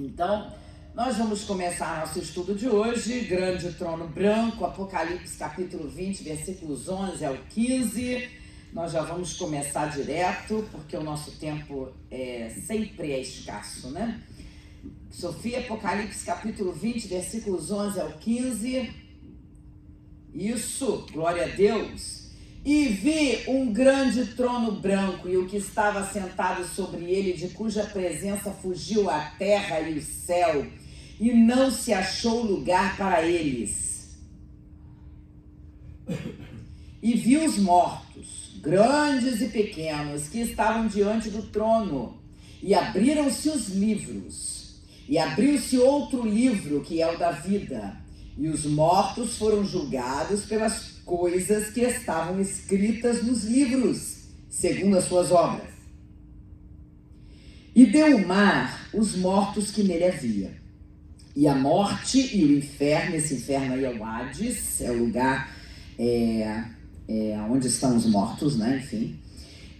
Então, nós vamos começar nosso estudo de hoje, Grande Trono Branco, Apocalipse capítulo 20, versículos 11 ao 15. Nós já vamos começar direto, porque o nosso tempo sempre é escasso, né? Sofia, Apocalipse capítulo 20, versículos 11 ao 15. Isso, glória a Deus. E vi um grande trono branco e o que estava sentado sobre ele, de cuja presença fugiu a terra e o céu, e não se achou lugar para eles. E vi os mortos, grandes e pequenos, que estavam diante do trono, e abriram-se os livros, e abriu-se outro livro, que é o da vida, e os mortos foram julgados pelas coisas que estavam escritas nos livros, segundo as suas obras. E deu o mar os mortos que nele havia. E a morte e o inferno, esse inferno aí é o Hades, é o lugar onde estão os mortos, né? Enfim.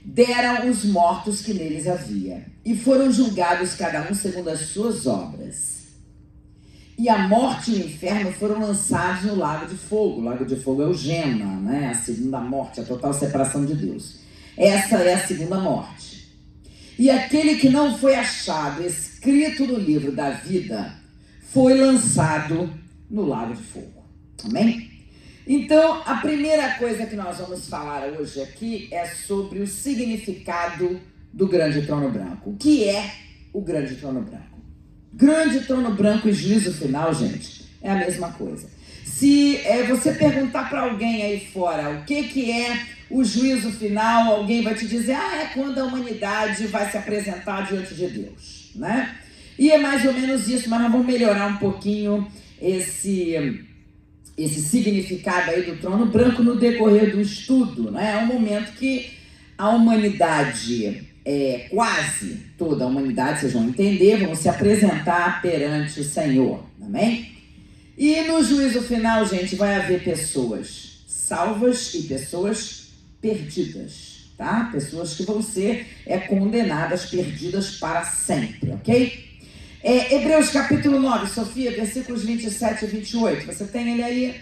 Deram os mortos que neles havia. E foram julgados cada um segundo as suas obras. E a morte e o inferno foram lançados no lago de fogo. O lago de fogo é o Gema, né? A segunda morte, a total separação de Deus. Essa é a segunda morte. E aquele que não foi achado escrito no livro da vida foi lançado no lago de fogo. Amém? Então, a primeira coisa que nós vamos falar hoje aqui é sobre o significado do grande trono branco. O que é o grande trono branco? Grande trono branco e juízo final, gente, é a mesma coisa. Se você perguntar para alguém aí fora o que é o juízo final, alguém vai te dizer, é quando a humanidade vai se apresentar diante de Deus, né? E é mais ou menos isso, mas nós vamos melhorar um pouquinho esse significado aí do trono branco no decorrer do estudo, né? É um momento que a humanidade, quase toda a humanidade, vocês vão entender, vão se apresentar perante o Senhor, amém? E no juízo final, gente, vai haver pessoas salvas e pessoas perdidas, tá? Pessoas que vão ser condenadas, perdidas para sempre, ok? Hebreus capítulo 9, Sofia, versículos 27 e 28, você tem ele aí?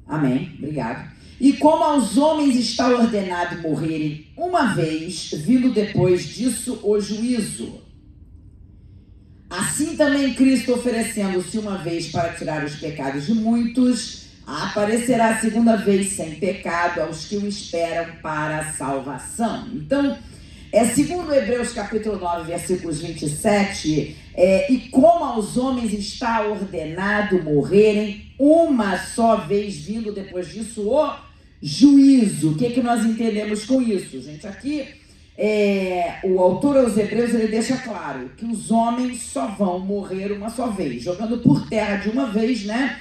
Amém, obrigado. E como aos homens está ordenado morrerem uma vez, vindo depois disso o juízo, assim também Cristo, oferecendo-se uma vez para tirar os pecados de muitos, aparecerá a segunda vez sem pecado aos que o esperam para a salvação. Então, segundo Hebreus capítulo 9, versículos 27, e como aos homens está ordenado morrerem uma só vez, vindo depois disso o juízo. O que nós entendemos com isso, gente? Aqui, o autor aos Hebreus, ele deixa claro que os homens só vão morrer uma só vez, jogando por terra de uma vez, né?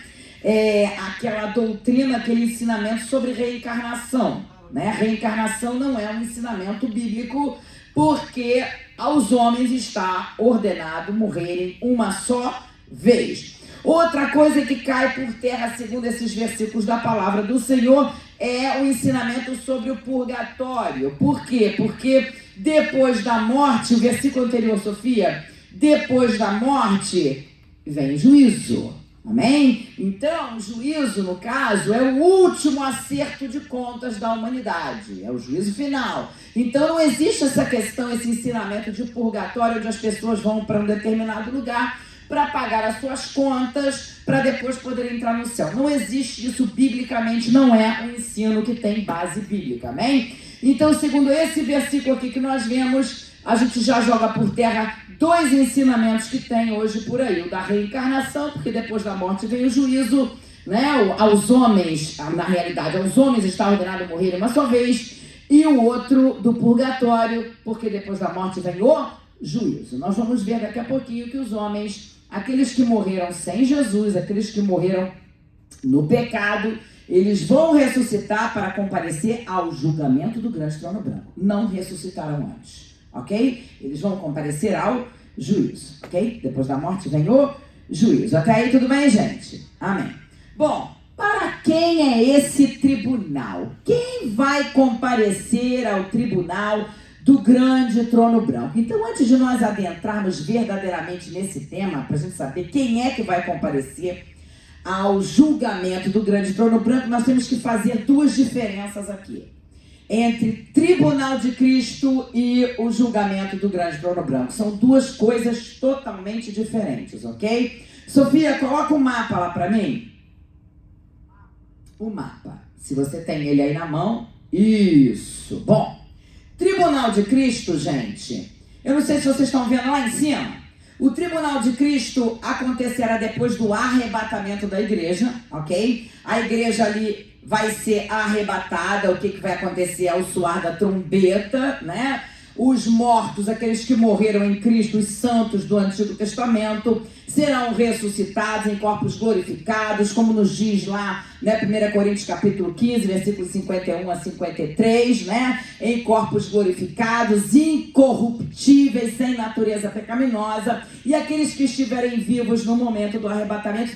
Aquela doutrina, aquele ensinamento sobre reencarnação, né? Reencarnação não é um ensinamento bíblico, porque aos homens está ordenado morrerem uma só vez. Outra coisa que cai por terra, segundo esses versículos da palavra do Senhor, é o ensinamento sobre o purgatório. Por quê? Porque depois da morte, o versículo anterior, Sofia, depois da morte vem juízo. Amém? Então, o juízo, no caso, é o último acerto de contas da humanidade. É o juízo final. Então, não existe essa questão, esse ensinamento de purgatório, onde as pessoas vão para um determinado lugar para pagar as suas contas, para depois poder entrar no céu. Não existe isso biblicamente, não é um ensino que tem base bíblica, amém? Então, segundo esse versículo aqui que nós vemos, a gente já joga por terra dois ensinamentos que tem hoje por aí. O da reencarnação, porque depois da morte vem o juízo, né? Aos homens, na realidade, aos homens está ordenado morrer uma só vez, e o outro do purgatório, porque depois da morte vem o juízo. Nós vamos ver daqui a pouquinho que os homens, aqueles que morreram sem Jesus, aqueles que morreram no pecado, eles vão ressuscitar para comparecer ao julgamento do grande trono branco. Não ressuscitarão antes, ok? Eles vão comparecer ao juízo, ok? Depois da morte vem o juízo. Até aí tudo bem, gente? Amém. Bom, para quem é esse tribunal? Quem vai comparecer ao tribunal do grande trono branco. Então, antes de nós adentrarmos verdadeiramente nesse tema, para a gente saber quem é que vai comparecer ao julgamento do grande trono branco, nós temos que fazer duas diferenças aqui. Entre tribunal de Cristo e o julgamento do grande trono branco. São duas coisas totalmente diferentes, ok? Sofia, coloca o mapa lá para mim. O mapa. Se você tem ele aí na mão. Isso. Bom, tribunal de Cristo, gente. Eu não sei se vocês estão vendo lá em cima. O tribunal de Cristo acontecerá depois do arrebatamento da igreja, ok? A igreja ali vai ser arrebatada. O que vai acontecer? Ao soar da trombeta, né? Os mortos, aqueles que morreram em Cristo, os santos do Antigo Testamento, serão ressuscitados em corpos glorificados, como nos diz lá, né, 1 Coríntios capítulo 15, versículos 51 a 53, né? Em corpos glorificados, incorruptíveis, sem natureza pecaminosa. E aqueles que estiverem vivos no momento do arrebatamento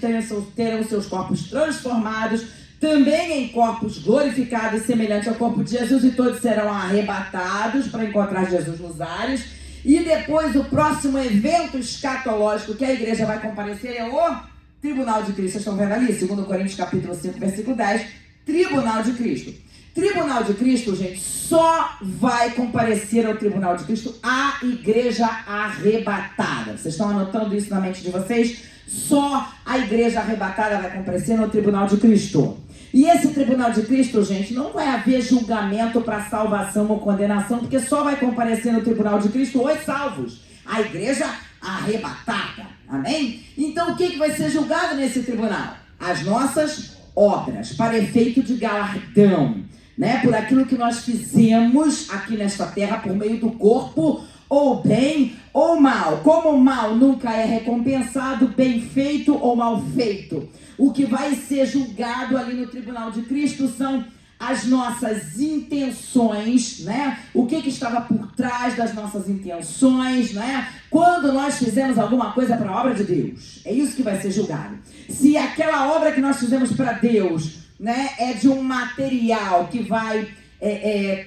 terão seus corpos transformados, também em corpos glorificados, semelhante ao corpo de Jesus, e todos serão arrebatados para encontrar Jesus nos ares. E depois o próximo evento escatológico que a igreja vai comparecer é o Tribunal de Cristo. Vocês estão vendo ali? 2 Coríntios capítulo 5, versículo 10. Tribunal de Cristo. Tribunal de Cristo, gente, só vai comparecer ao Tribunal de Cristo a igreja arrebatada. Vocês estão anotando isso na mente de vocês? Só a igreja arrebatada vai comparecer no Tribunal de Cristo. E esse Tribunal de Cristo, gente, não vai haver julgamento para salvação ou condenação, porque só vai comparecer no Tribunal de Cristo os salvos. A igreja arrebatada. Amém? Então, o que vai ser julgado nesse tribunal? As nossas obras, para efeito de galardão, né? Por aquilo que nós fizemos aqui nesta terra por meio do corpo, ou bem ou mal. Como o mal nunca é recompensado, bem feito ou mal feito. O que vai ser julgado ali no Tribunal de Cristo são as nossas intenções, né? O que estava por trás das nossas intenções, né? Quando nós fizemos alguma coisa para a obra de Deus. É isso que vai ser julgado. Se aquela obra que nós fizemos para Deus, né, é de um material que vai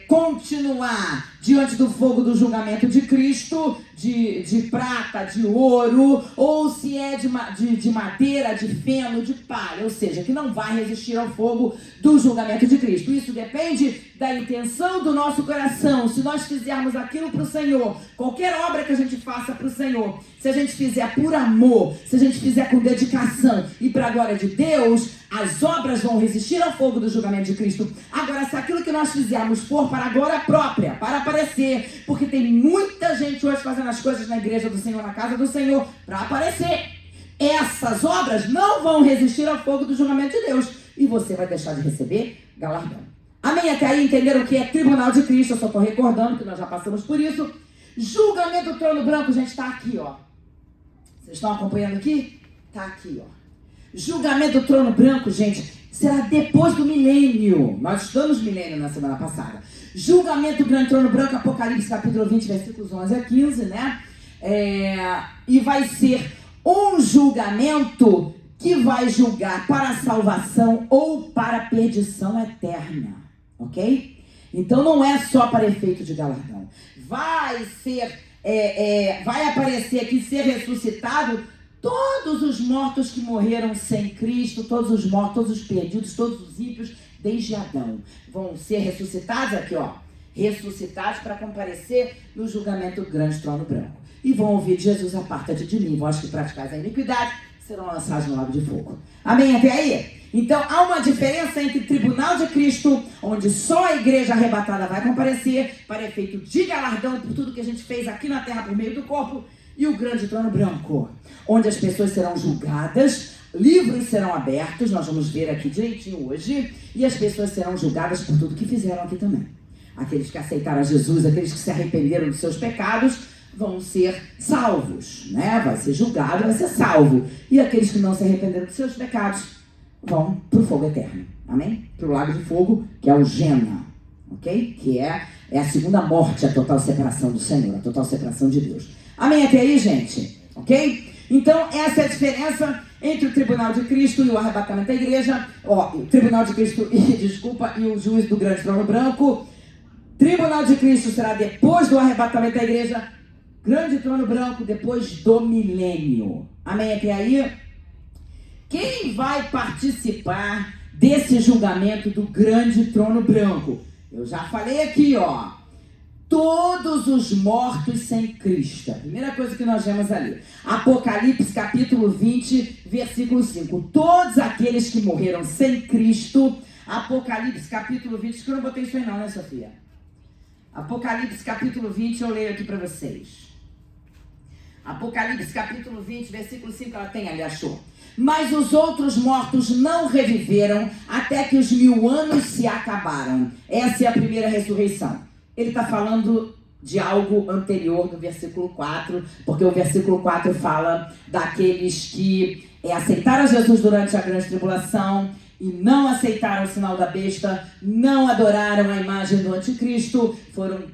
continuar diante do fogo do julgamento de Cristo, de prata, de ouro, ou se é de madeira, de feno, de palha, ou seja, que não vai resistir ao fogo do julgamento de Cristo. Isso depende da intenção do nosso coração. Se nós fizermos aquilo para o Senhor, qualquer obra que a gente faça para o Senhor, se a gente fizer por amor, se a gente fizer com dedicação e para a glória de Deus, as obras vão resistir ao fogo do julgamento de Cristo. Agora, se aquilo que nós fizermos for para a glória própria, para aparecer, porque tem muita gente hoje fazendo as coisas na igreja do Senhor, na casa do Senhor, para aparecer, essas obras não vão resistir ao fogo do julgamento de Deus, e você vai deixar de receber galardão. Amém? Até aí entenderam o que é Tribunal de Cristo? Eu só estou recordando que nós já passamos por isso. Julgamento do trono branco, gente, está aqui, ó. Vocês estão acompanhando aqui? Está aqui, ó. Julgamento do trono branco, gente, será depois do milênio. Nós estudamos milênio na semana passada. Julgamento do grande trono branco, Apocalipse capítulo 20, versículos 11 a 15, né? E vai ser um julgamento que vai julgar para a salvação ou para a perdição eterna, ok? Então não é só para efeito de galardão. Vai aparecer aqui, ser ressuscitado todos os mortos que morreram sem Cristo, todos os mortos, todos os perdidos, todos os ímpios, desde Adão, vão ser ressuscitados aqui, ó, ressuscitados para comparecer no julgamento do grande trono branco. E vão ouvir: Jesus, aparta-te de mim, vós que praticais a iniquidade, serão lançados no lago de fogo. Amém? Até aí? Então, há uma diferença entre Tribunal de Cristo, onde só a igreja arrebatada vai comparecer, para efeito de galardão por tudo que a gente fez aqui na terra por meio do corpo, e o grande trono branco, onde as pessoas serão julgadas, livros serão abertos, nós vamos ver aqui direitinho hoje, e as pessoas serão julgadas por tudo que fizeram aqui também. Aqueles que aceitaram a Jesus, aqueles que se arrependeram dos seus pecados, vão ser salvos, né? Vai ser julgado, vai ser salvo. E aqueles que não se arrependeram dos seus pecados vão para o fogo eterno, amém? Para o lago de fogo, que é o Gena, ok? Que é a segunda morte, a total separação do Senhor, a total separação de Deus. Amém até aí, gente? Ok? Então, essa é a diferença entre o Tribunal de Cristo e o arrebatamento da igreja. O Tribunal de Cristo e o juiz do grande trono branco. Tribunal de Cristo será depois do arrebatamento da igreja. Grande trono branco depois do milênio. Amém? Até aí? Quem vai participar desse julgamento do grande trono branco? Eu já falei aqui, ó. Todos os mortos sem Cristo. A primeira coisa que nós vemos ali. Apocalipse capítulo 20, versículo 5. Todos aqueles que morreram sem Cristo. Apocalipse capítulo 20. Acho que eu não botei isso aí não, né, Sofia? Apocalipse capítulo 20, eu leio aqui para vocês. Apocalipse capítulo 20, versículo 5, ela tem ali, achou. Mas os outros mortos não reviveram até que os 1000 anos se acabaram. Essa é a primeira ressurreição. Ele está falando de algo anterior do versículo 4, porque o versículo 4 fala daqueles que aceitaram Jesus durante a grande tribulação e não aceitaram o sinal da besta, não adoraram a imagem do anticristo, foram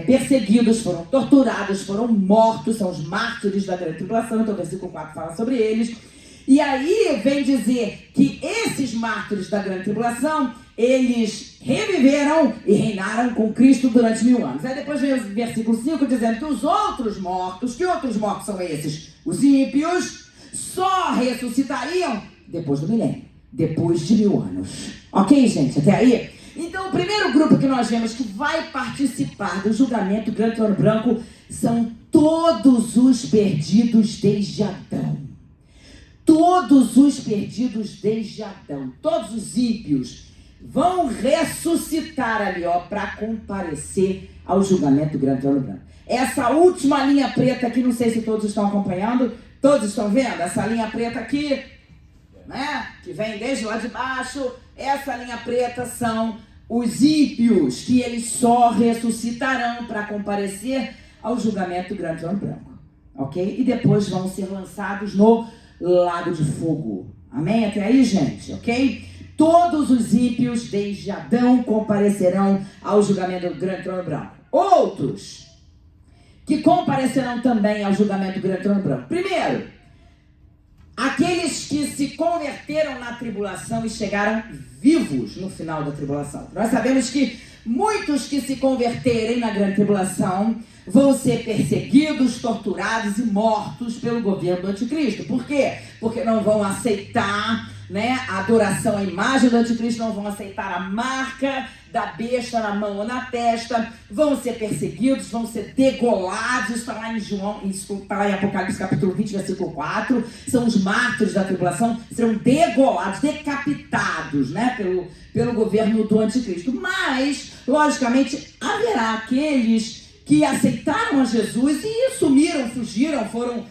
perseguidos, foram torturados, foram mortos, são os mártires da grande tribulação. Então o versículo 4 fala sobre eles. E aí vem dizer que esses mártires da grande tribulação, eles reviveram e reinaram com Cristo durante 1000 anos. Aí depois vem o versículo 5 dizendo que os outros mortos, que outros mortos são esses? Os ímpios só ressuscitariam depois do milênio, depois de 1000 anos. Ok, gente? Até aí? Então o primeiro grupo que nós vemos que vai participar do julgamento do grande trono branco são todos os perdidos desde Adão. Todos os perdidos desde Adão, todos os ímpios vão ressuscitar ali, ó, para comparecer ao julgamento do grande trono branco. Essa última linha preta aqui, não sei se todos estão acompanhando, todos estão vendo? Essa linha preta aqui, né, que vem desde lá de baixo, essa linha preta são os ímpios, que eles só ressuscitarão para comparecer ao julgamento do grande trono branco, ok? E depois vão ser lançados no lago de fogo. Amém? Até aí, gente, ok? Todos os ímpios desde Adão comparecerão ao julgamento do grande trono branco. Outros que comparecerão também ao julgamento do grande trono branco. Primeiro, aqueles que se converteram na tribulação e chegaram vivos no final da tribulação. Nós sabemos que muitos que se converterem na grande tribulação vão ser perseguidos, torturados e mortos pelo governo do anticristo. Por quê? Porque não vão aceitar, né, a adoração à imagem do anticristo, não vão aceitar a marca da besta na mão ou na testa, vão ser perseguidos, vão ser degolados. Está lá em está lá em Apocalipse capítulo 20, versículo 4, são os mártires da tribulação, serão degolados, decapitados, né, pelo governo do anticristo. Mas, logicamente, haverá aqueles que aceitaram a Jesus e sumiram, fugiram, foram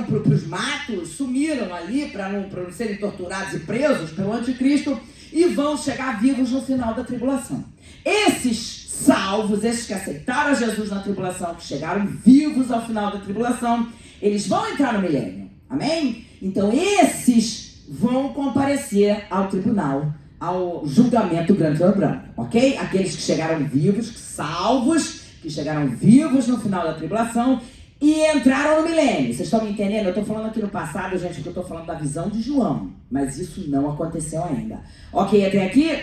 para os matos, sumiram ali para não serem torturados e presos pelo anticristo e vão chegar vivos no final da tribulação. Esses salvos, esses que aceitaram a Jesus na tribulação, que chegaram vivos ao final da tribulação, eles vão entrar no milênio. Amém? Então esses vão comparecer ao tribunal, ao julgamento do grande trono branco, ok? Aqueles que chegaram vivos, salvos, que chegaram vivos no final da tribulação e entraram no milênio. Vocês estão me entendendo? Eu estou falando aqui no passado, gente, que eu estou falando da visão de João, mas isso não aconteceu ainda. Ok, até aqui?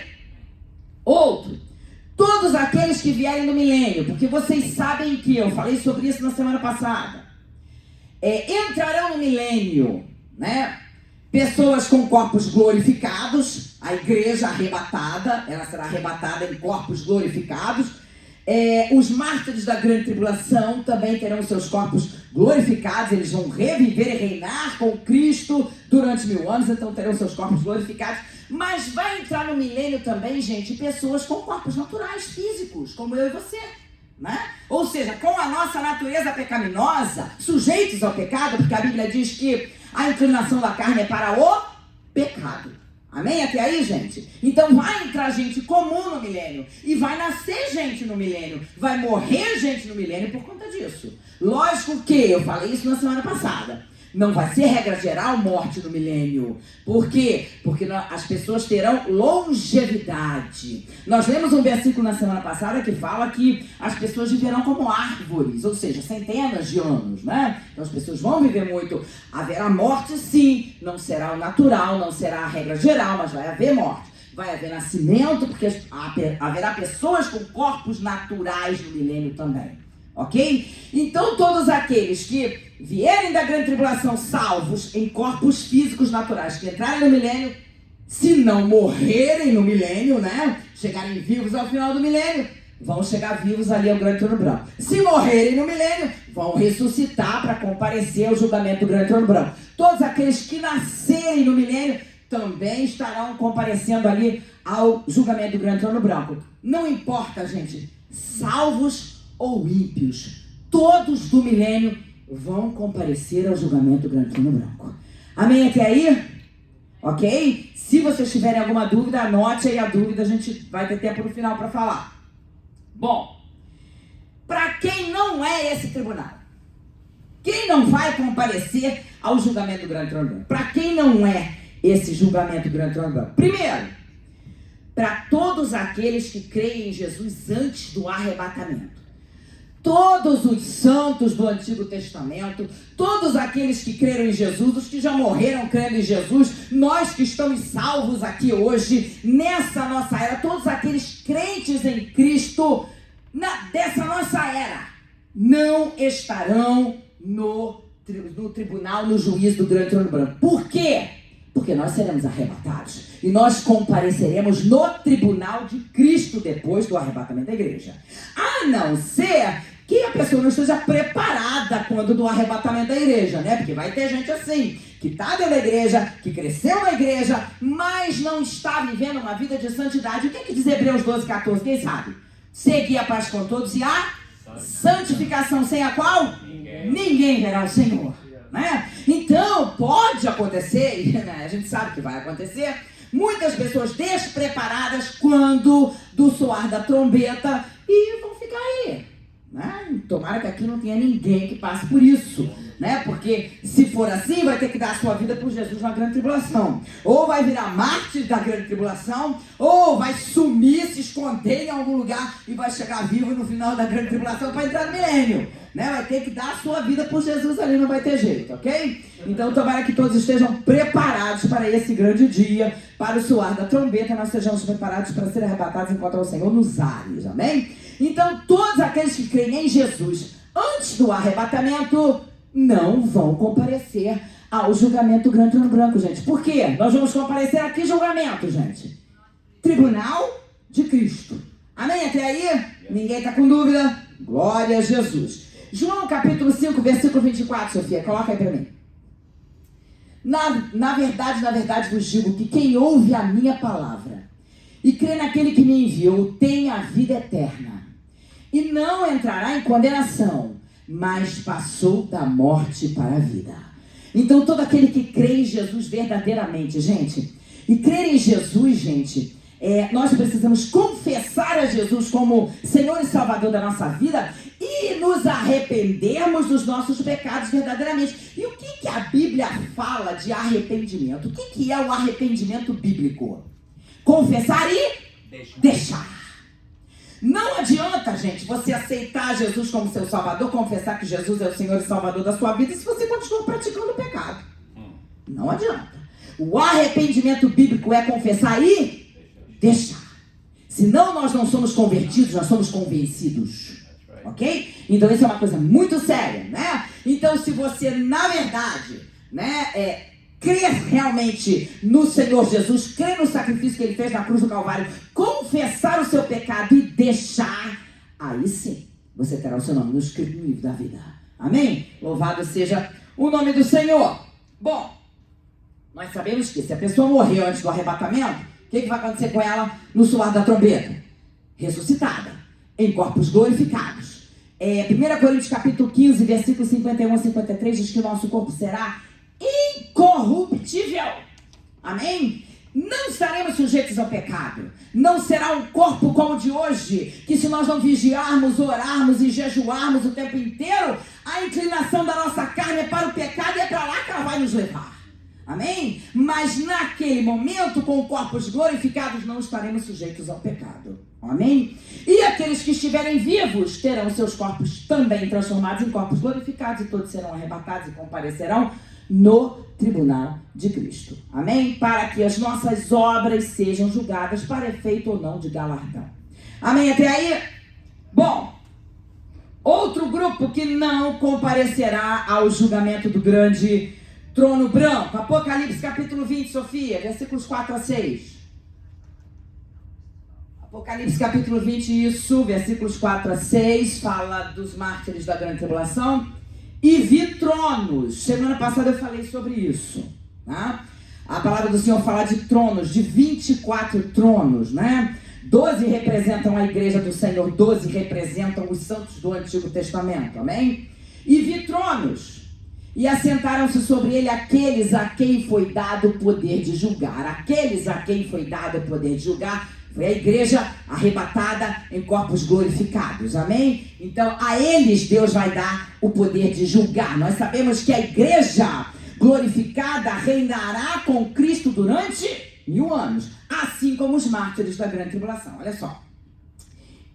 Outro. Todos aqueles que vierem no milênio, porque vocês sabem que eu falei sobre isso na semana passada, entrarão no milênio, né? Pessoas com corpos glorificados, a igreja arrebatada, ela será arrebatada em corpos glorificados. Os mártires da grande tribulação também terão seus corpos glorificados, eles vão reviver e reinar com Cristo durante 1000 anos, então terão seus corpos glorificados. Mas vai entrar no milênio também, gente, pessoas com corpos naturais, físicos, como eu e você, né? Ou seja, com a nossa natureza pecaminosa, sujeitos ao pecado, porque a Bíblia diz que a inclinação da carne é para o pecado. Amém? Até aí, gente? Então vai entrar gente comum no milênio e vai nascer gente no milênio, vai morrer gente no milênio por conta disso. Lógico que, eu falei isso na semana passada, não vai ser regra geral morte no milênio. Por quê? Porque as pessoas terão longevidade. Nós lemos um versículo na semana passada que fala que as pessoas viverão como árvores, ou seja, centenas de anos, né? Então as pessoas vão viver muito. Haverá morte, sim, não será o natural, não será a regra geral, mas vai haver morte. vai haver nascimento, porque haverá pessoas com corpos naturais no milênio também. Ok? Então todos aqueles que vierem da grande tribulação salvos em corpos físicos naturais, que entrarem no milênio, se não morrerem no milênio, né? Chegarem vivos ao final do milênio, vão chegar vivos ali ao grande trono branco. Se morrerem no milênio, vão ressuscitar para comparecer ao julgamento do grande trono branco. Todos aqueles que nascerem no milênio também estarão comparecendo ali ao julgamento do grande trono branco. Não importa, gente, salvos ou ímpios, todos do milênio vão comparecer ao julgamento do grande trono branco. Amém até aí? Ok? Se vocês tiverem alguma dúvida, anote aí a dúvida, a gente vai ter tempo no final para falar. Bom, para quem não é esse tribunal, quem não vai comparecer ao julgamento do grande trono branco? Para quem não é esse julgamento do grande trono branco? Primeiro, para todos aqueles que creem em Jesus antes do arrebatamento. Todos os santos do Antigo Testamento, todos aqueles que creram em Jesus, os que já morreram crendo em Jesus, nós que estamos salvos aqui hoje, nessa nossa era, todos aqueles crentes em Cristo, dessa nossa era, não estarão no tribunal, no juízo do grande trono branco. Por quê? Porque nós seremos arrebatados e nós compareceremos no tribunal de Cristo depois do arrebatamento da igreja. A não ser que a pessoa não esteja preparada quando do arrebatamento da igreja, né? Porque vai ter gente assim, que está dentro da igreja, que cresceu na igreja, mas não está vivendo uma vida de santidade. O que diz Hebreus 12, 14? Quem sabe? Seguir a paz com todos e a santificação, sem a qual ninguém verá o Senhor, né? Então, pode acontecer, né? A gente sabe que vai acontecer, muitas pessoas despreparadas quando do soar da trombeta e vão ficar aí, né? Tomara que aqui não tenha ninguém que passe por isso, né? Porque se for assim, vai ter que dar a sua vida por Jesus na grande tribulação. Ou vai virar mártir da grande tribulação, ou vai sumir, se esconder em algum lugar e vai chegar vivo no final da grande tribulação para entrar no milênio, né? Vai ter que dar a sua vida por Jesus ali, não vai ter jeito, ok? Então tomara que todos estejam preparados para esse grande dia, para o soar da trombeta, nós sejamos preparados para ser arrebatados e encontrar o Senhor nos ares, amém? Então todos aqueles que creem em Jesus antes do arrebatamento não vão comparecer ao julgamento do grande trono branco, gente. Por quê? Nós vamos comparecer a que julgamento, gente? Tribunal de Cristo. Amém? Até aí? Ninguém está com dúvida? Glória a Jesus. João capítulo 5, versículo 24, Sofia, coloca aí para mim. Na verdade vos digo que quem ouve a minha palavra e crê naquele que me enviou tem a vida eterna e não entrará em condenação, mas passou da morte para a vida. Então todo aquele que crê em Jesus verdadeiramente, gente, e crer em Jesus, gente, nós precisamos confessar a Jesus como Senhor e Salvador da nossa vida e nos arrependermos dos nossos pecados verdadeiramente. E o que a Bíblia fala de arrependimento? O que é o arrependimento bíblico? Confessar e deixar. Não adianta, gente, você aceitar Jesus como seu Salvador, confessar que Jesus é o Senhor e Salvador da sua vida, se você continua praticando o pecado. Não adianta. O arrependimento bíblico é confessar e deixar. Senão nós não somos convertidos, nós somos convencidos. Ok? Então isso é uma coisa muito séria, né? Então se você, na verdade, né, crer realmente no Senhor Jesus, crer no sacrifício que Ele fez na cruz do Calvário, confessar o seu pecado e deixar, aí sim, você terá o seu nome escrito no livro da vida. Amém? Louvado seja o nome do Senhor. Bom, nós sabemos que se a pessoa morreu antes do arrebatamento, o que vai acontecer com ela no soar da trombeta? Ressuscitada, em corpos glorificados. 1 Coríntios capítulo 15, versículos 51 a 53, diz que o nosso corpo será incorruptível. Amém? Não estaremos sujeitos ao pecado. Não será um corpo como o de hoje, que se nós não vigiarmos, orarmos e jejuarmos o tempo inteiro, a inclinação da nossa carne é para o pecado e é para lá que ela vai nos levar. Amém? Mas naquele momento, com corpos glorificados, não estaremos sujeitos ao pecado. Amém? E aqueles que estiverem vivos terão seus corpos também transformados em corpos glorificados e todos serão arrebatados e comparecerão no tribunal de Cristo. Amém? Para que as nossas obras sejam julgadas para efeito ou não de galardão. Amém? Até aí? Bom, outro grupo que não comparecerá ao julgamento do grande trono branco. Apocalipse capítulo 20, Sofia, versículos 4 a 6. Apocalipse capítulo 20, isso, versículos 4 a 6, fala dos mártires da grande tribulação. E vi tronos. Semana passada eu falei sobre isso, tá? A palavra do Senhor fala de tronos, de 24 tronos, né? 12 representam a igreja do Senhor, 12 representam os santos do Antigo Testamento, amém? E vi tronos, e assentaram-se sobre ele aqueles a quem foi dado o poder de julgar. Aqueles a quem foi dado o poder de julgar foi a igreja arrebatada em corpos glorificados, amém? Então a eles Deus vai dar o poder de julgar. Nós sabemos que a igreja glorificada reinará com Cristo durante 1000 anos, assim como os mártires da grande tribulação. Olha só.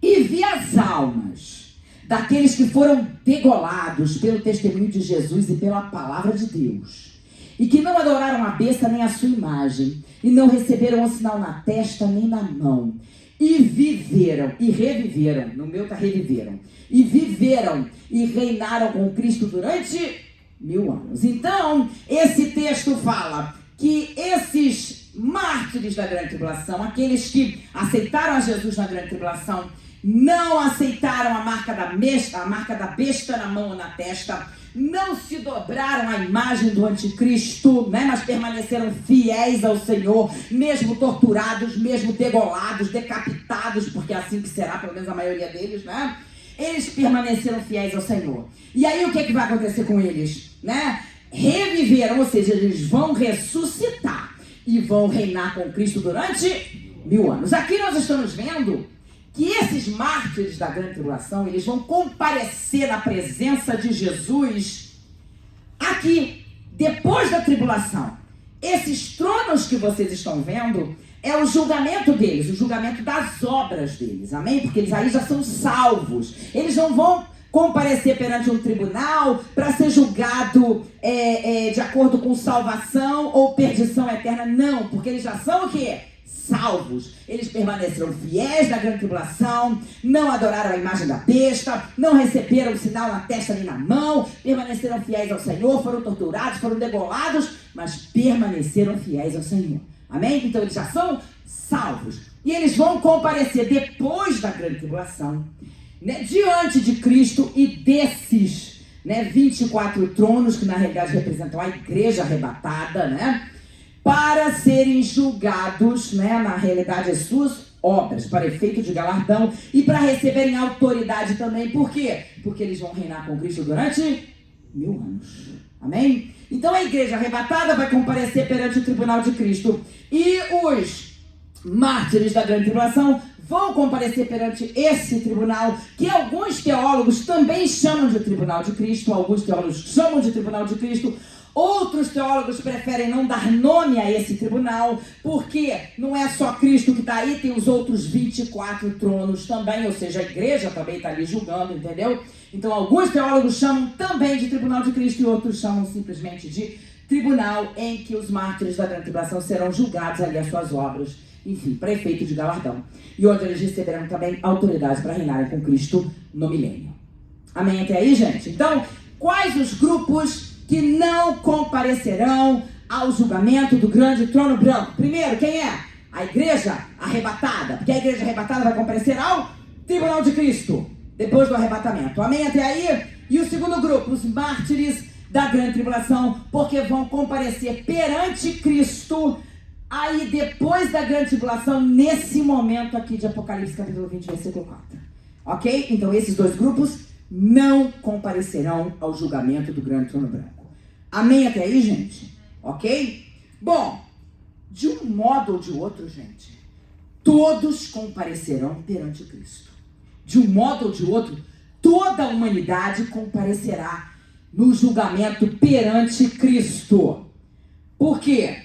E vi as almas daqueles que foram degolados pelo testemunho de Jesus e pela palavra de Deus, e que não adoraram a besta nem a sua imagem, e não receberam o sinal na testa nem na mão, e viveram, e reviveram, no meu tá reviveram, e viveram, e reinaram com Cristo durante 1000 anos. Então, esse texto fala que esses mártires da grande tribulação, aqueles que aceitaram a Jesus na grande tribulação, não aceitaram a marca da besta na mão ou na testa, não se dobraram à imagem do anticristo, né? Mas permaneceram fiéis ao Senhor, mesmo torturados, mesmo degolados, decapitados, porque é assim que será, pelo menos a maioria deles, né? Eles permaneceram fiéis ao Senhor. E aí o que vai acontecer com eles, né? Reviveram, ou seja, eles vão ressuscitar e vão reinar com Cristo durante 1000 anos. Aqui nós estamos vendo que esses mártires da grande tribulação, eles vão comparecer na presença de Jesus aqui, depois da tribulação. Esses tronos que vocês estão vendo é o julgamento deles, o julgamento das obras deles, amém? Porque eles aí já são salvos. Eles não vão comparecer perante um tribunal para ser julgado de acordo com salvação ou perdição eterna, não, porque eles já são o quê? Salvos. Eles permaneceram fiéis na grande tribulação, não adoraram a imagem da besta, não receberam o sinal na testa nem na mão, permaneceram fiéis ao Senhor, foram torturados, foram degolados, mas permaneceram fiéis ao Senhor. Amém? Então eles já são salvos. E eles vão comparecer depois da grande tribulação, né, diante de Cristo e desses, né, 24 tronos, que na realidade representam a igreja arrebatada, né? Para serem julgados, né, na realidade, as suas obras, para efeito de galardão e para receberem autoridade também. Por quê? Porque eles vão reinar com Cristo durante 1000 anos. Amém? Então a igreja arrebatada vai comparecer perante o tribunal de Cristo. E os mártires da grande tribulação vão comparecer perante esse tribunal, que alguns teólogos também chamam de tribunal de Cristo, alguns teólogos chamam de tribunal de Cristo. Outros teólogos preferem não dar nome a esse tribunal, porque não é só Cristo que está aí, tem os outros 24 tronos também, ou seja, a igreja também está ali julgando, entendeu? Então alguns teólogos chamam também de tribunal de Cristo e outros chamam simplesmente de tribunal em que os mártires da grande tribulação serão julgados ali as suas obras, enfim, para efeito de galardão. E onde eles receberão também autoridade para reinarem com Cristo no milênio. Amém até aí, gente? Então, quais os grupos que não comparecerão ao julgamento do grande trono branco? Primeiro, quem é? A igreja arrebatada, porque a igreja arrebatada vai comparecer ao tribunal de Cristo, depois do arrebatamento. Amém até aí? E o segundo grupo, os mártires da grande tribulação, porque vão comparecer perante Cristo, aí depois da grande tribulação, nesse momento aqui de Apocalipse capítulo 20, versículo 4. Ok? Então esses dois grupos não comparecerão ao julgamento do grande trono branco. Amém até aí, gente? Ok? Bom, de um modo ou de outro, gente, todos comparecerão perante Cristo. De um modo ou de outro, toda a humanidade comparecerá no julgamento perante Cristo. Por quê?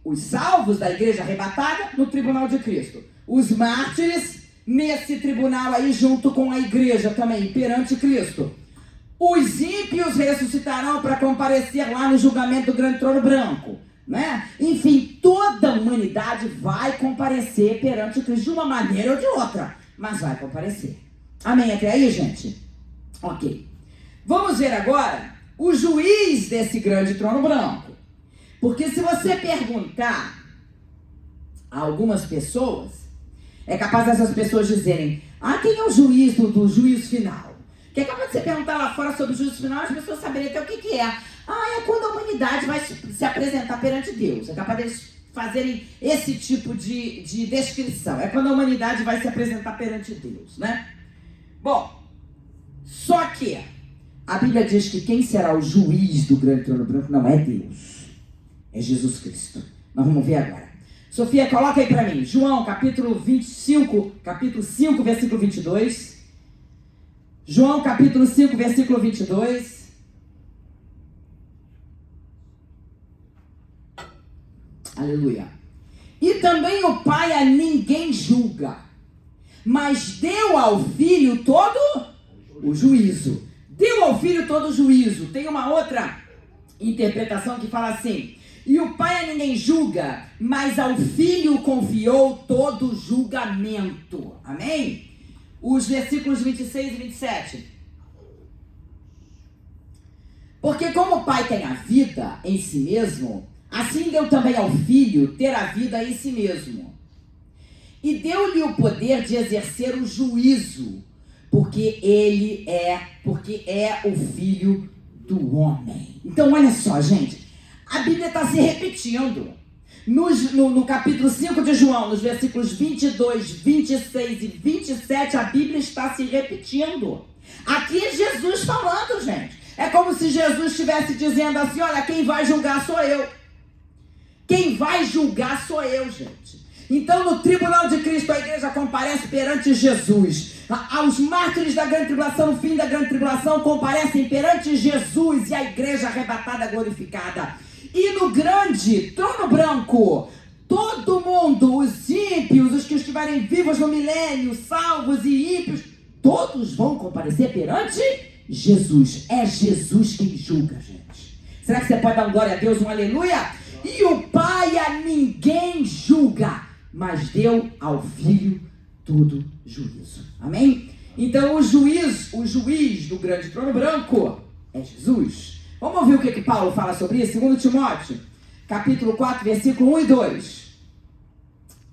Os salvos da igreja arrebatada no tribunal de Cristo. Os mártires nesse tribunal aí junto com a igreja também, perante Cristo. Os ímpios ressuscitarão para comparecer lá no julgamento do grande trono branco, né? Enfim, toda a humanidade vai comparecer perante Cristo de uma maneira ou de outra, mas vai comparecer. Amém? Até aí, gente? Ok. Vamos ver agora o juiz desse grande trono branco. Porque se você perguntar a algumas pessoas, é capaz dessas pessoas dizerem: quem é o juiz do juízo final? Que é capaz de você perguntar lá fora sobre o juízo final, as pessoas saberem até o que é. É quando a humanidade vai se apresentar perante Deus. É capaz deles fazerem esse tipo de descrição. É quando a humanidade vai se apresentar perante Deus, né? Bom, só que a Bíblia diz que quem será o juiz do grande trono branco não é Deus, é Jesus Cristo. Nós vamos ver agora. Sofia, coloca aí para mim, João capítulo 5, versículo 22. João capítulo 5, versículo 22. Aleluia. E também o Pai a ninguém julga, mas deu ao Filho todo o juízo. Deu ao Filho todo o juízo. Tem uma outra interpretação que fala assim: e o Pai a ninguém julga, mas ao Filho confiou todo o julgamento. Amém? Os versículos 26 e 27. Porque como o Pai tem a vida em si mesmo, assim deu também ao Filho ter a vida em si mesmo. E deu-lhe o poder de exercer o juízo, porque é o Filho do homem. Então olha só, gente, a Bíblia está se repetindo. No capítulo 5 de João, nos versículos 22, 26 e 27, a Bíblia está se repetindo. Aqui é Jesus falando, gente. É como se Jesus estivesse dizendo assim: olha, quem vai julgar sou eu. Quem vai julgar sou eu, gente. Então, no tribunal de Cristo, a igreja comparece perante Jesus. Aos mártires da grande tribulação, no fim da grande tribulação, comparecem perante Jesus e a igreja arrebatada, glorificada. E no grande trono branco, todo mundo, os ímpios, os que estiverem vivos no milênio, salvos e ímpios, todos vão comparecer perante Jesus. É Jesus quem julga, gente. Será que você pode dar um glória a Deus, um aleluia? E o Pai a ninguém julga, mas deu ao Filho todo juízo. Amém? Então o juiz do grande trono branco é Jesus. Vamos ouvir o que Paulo fala sobre isso? 2 Timóteo, capítulo 4, versículo 1 e 2.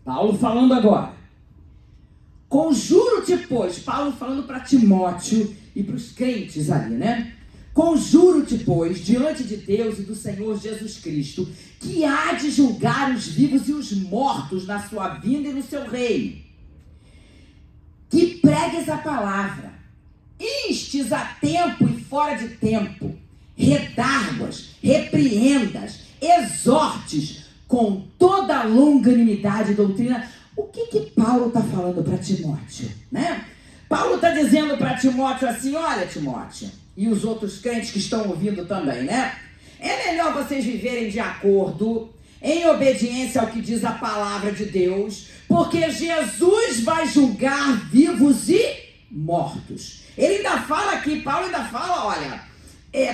Paulo falando agora. Conjuro-te, pois, Paulo falando para Timóteo e para os crentes ali, né? Conjuro-te, pois, diante de Deus e do Senhor Jesus Cristo, que há de julgar os vivos e os mortos na sua vinda e no seu reino. Que pregues a palavra, instes a tempo e fora de tempo, redarguas, repreendas, exortes com toda a longanimidade e doutrina. O que Paulo está falando para Timóteo, né? Paulo está dizendo para Timóteo assim: olha, Timóteo, e os outros crentes que estão ouvindo também, né? É melhor vocês viverem de acordo, em obediência ao que diz a palavra de Deus, porque Jesus vai julgar vivos e mortos. Ele ainda fala aqui, Paulo ainda fala, olha,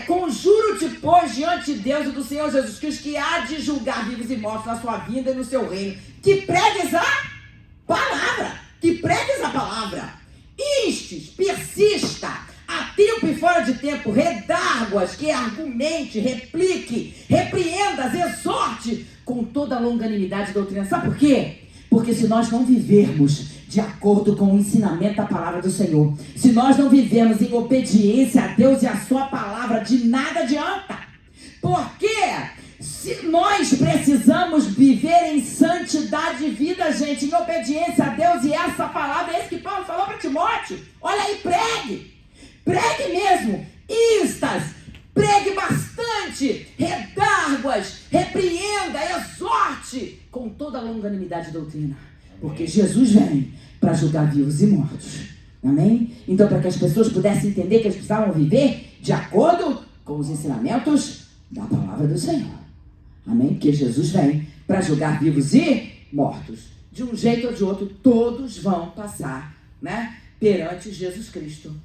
conjuro-te, pois, diante de Deus e do Senhor Jesus Cristo, que há de julgar vivos e mortos na sua vinda e no seu reino, que pregues a palavra, instes, persista, a tempo e fora de tempo, redárguas, que argumente, replique, repreendas, exorte, com toda a longanimidade e doutrina. Sabe por quê? Porque se nós não vivermos de acordo com o ensinamento da palavra do Senhor, se nós não vivermos em obediência a Deus e a sua palavra, de nada adianta. Porque se nós precisamos viver em santidade de vida, gente, em obediência a Deus e essa palavra, é isso que Paulo falou para Timóteo. Olha aí, pregue mesmo, instas, pregue bastante, redárguas, repreenda, exorte, com toda a longanimidade e doutrina. Porque Jesus vem para julgar vivos e mortos. Amém? Então, para que as pessoas pudessem entender que eles precisavam viver de acordo com os ensinamentos da palavra do Senhor. Amém? Porque Jesus vem para julgar vivos e mortos. De um jeito ou de outro, todos vão passar, né, perante Jesus Cristo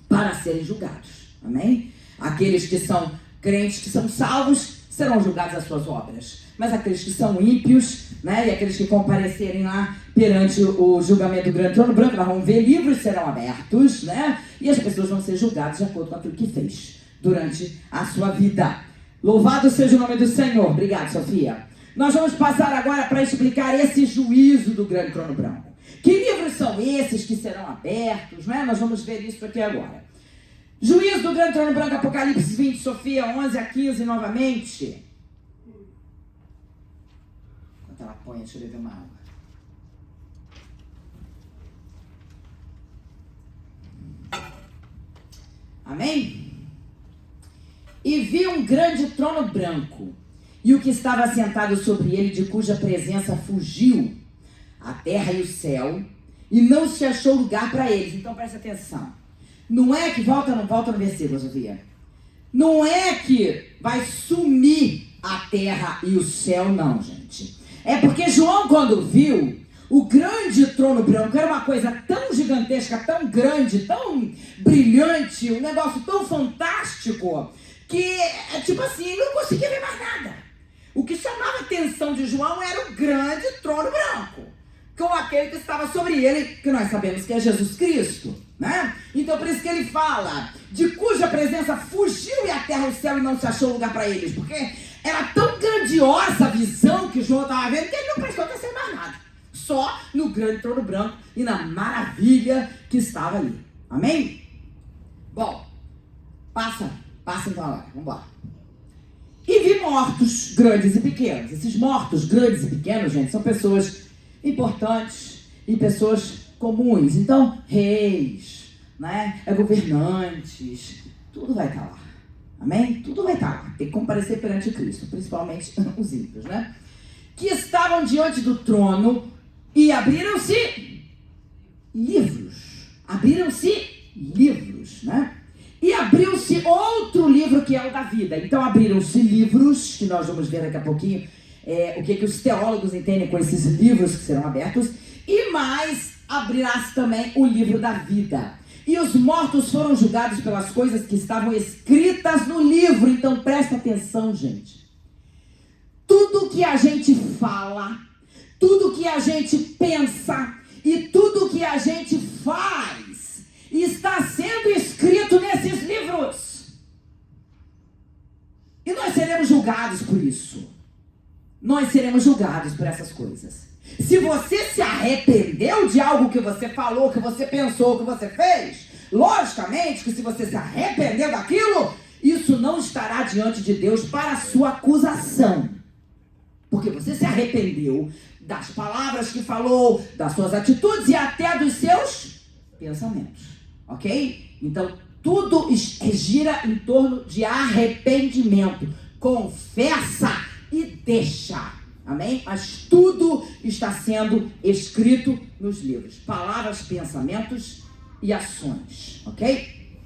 para serem julgados. Amém? Aqueles que são crentes, que são salvos, serão julgados as suas obras. Mas aqueles que são ímpios, né, e aqueles que comparecerem lá perante o julgamento do grande trono branco, nós vamos ver, livros serão abertos, né, e as pessoas vão ser julgadas de acordo com aquilo que fez durante a sua vida. Louvado seja o nome do Senhor. Obrigado, Sofia. Nós vamos passar agora para explicar esse juízo do grande trono branco. Que livros são esses que serão abertos, né? Nós vamos ver isso aqui agora. Juízo do grande trono branco, Apocalipse 20, Sofia, 11 a 15 novamente. Enquanto ela põe, deixa eu beber uma água. Amém? E vi um grande trono branco, e o que estava assentado sobre ele, de cuja presença fugiu a terra e o céu, e não se achou lugar para eles. Então presta atenção. Não é que, volta no versículo, Sofia. Não é que vai sumir a terra e o céu, não, gente. É porque João, quando viu o grande trono branco, era uma coisa tão gigantesca, tão grande, tão brilhante, um negócio tão fantástico, que, tipo assim, ele não conseguia ver mais nada. O que chamava a atenção de João era o grande trono branco, com aquele que estava sobre ele, que nós sabemos que é Jesus Cristo, né? Então, por isso que ele fala, de cuja presença fugiu e a terra e o céu e não se achou lugar para eles, porque era tão grandiosa a visão que João estava vendo, que ele não prestou atenção em mais nada. Só no grande trono branco e na maravilha que estava ali. Amém? Bom, passa então agora, vamos embora. E vi mortos grandes e pequenos. Esses mortos grandes e pequenos, gente, são pessoas importantes e pessoas comuns. Então, reis, né, governantes, tudo vai estar lá. Amém? Tudo vai estar lá. Tem que comparecer perante Cristo, principalmente os ímpios, né? Que estavam diante do trono e abriram-se livros. Abriram-se livros, né? E abriu-se outro livro que é o da vida. Então abriram-se livros, que nós vamos ver daqui a pouquinho, o que os teólogos entendem com esses livros que serão abertos. E mais, abrirá-se também o livro da vida. E os mortos foram julgados pelas coisas que estavam escritas no livro. Então presta atenção, gente. Tudo que a gente fala, tudo que a gente pensa e tudo que a gente faz está sendo escrito nesses livros. E nós seremos julgados por isso. Nós seremos julgados por essas coisas. Se você se arrependeu de algo que você falou, que você pensou, que você fez, logicamente que se você se arrependeu daquilo, isso não estará diante de Deus para a sua acusação. Porque você se arrependeu das palavras que falou, das suas atitudes e até dos seus pensamentos. Ok? Então, tudo gira em torno de arrependimento. Confessa e deixa. Amém? Mas tudo está sendo escrito nos livros. Palavras, pensamentos e ações. Ok?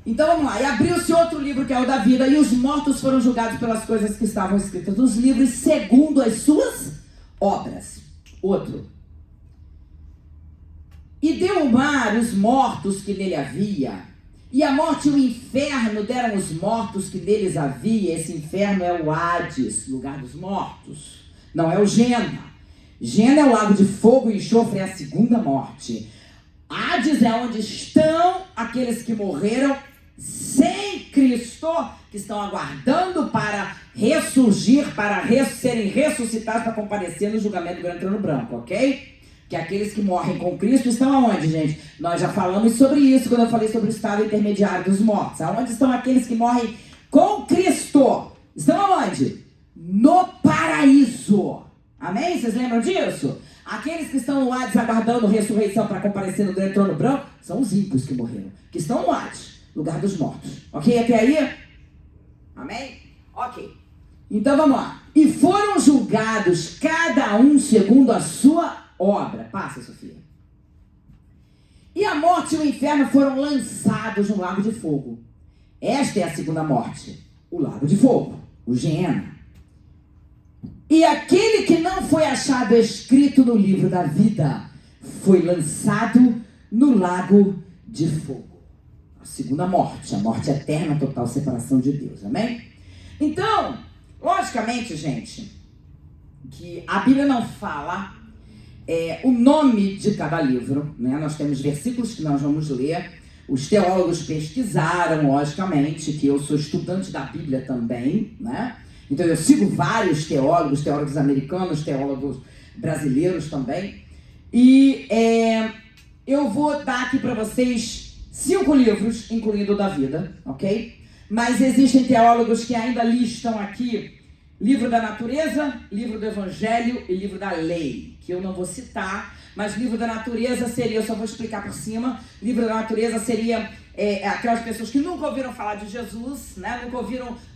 Então vamos lá. E abriu-se outro livro que é o da vida. E os mortos foram julgados pelas coisas que estavam escritas nos livros, segundo as suas obras. Outro. E deu o mar os mortos que nele havia, e a morte e o inferno deram os mortos que neles havia. Esse inferno é o Hades, lugar dos mortos, não é o Gena. Gena é o lago de fogo e enxofre, é a segunda morte. Hades é onde estão aqueles que morreram sem Cristo, que estão aguardando para ressurgir, para serem ressuscitados, para comparecer no julgamento do grande trono branco, ok? Que aqueles que morrem com Cristo estão aonde, gente? Nós já falamos sobre isso quando eu falei sobre o estado intermediário dos mortos. Aonde estão aqueles que morrem com Cristo? Estão aonde? No paraíso. Amém? Vocês lembram disso? Aqueles que estão no Hades aguardando ressurreição para comparecer no grande trono branco são os ímpios que morreram, que estão no Hades, lugar dos mortos. Ok? Até aí? Amém? Ok. Então vamos lá. E foram julgados cada um segundo a sua obra. Passa, Sofia. E a morte e o inferno foram lançados no lago de fogo. Esta é a segunda morte, o lago de fogo, o Geena. E aquele que não foi achado escrito no livro da vida foi lançado no lago de fogo. A segunda morte, a morte eterna, a total separação de Deus, amém? Então, logicamente, gente, que a Bíblia não fala o nome de cada livro, né? Nós temos versículos que nós vamos ler, os teólogos pesquisaram, logicamente, que eu sou estudante da Bíblia também, né? Então eu sigo vários teólogos americanos, teólogos brasileiros também, e eu vou dar aqui para vocês 5 livros, incluindo o da vida, ok? Mas existem teólogos que ainda listam aqui livro da natureza, livro do evangelho e livro da lei, que eu não vou citar, mas livro da natureza seria, eu só vou explicar por cima, livro da natureza seria aquelas pessoas que nunca ouviram falar de Jesus, né?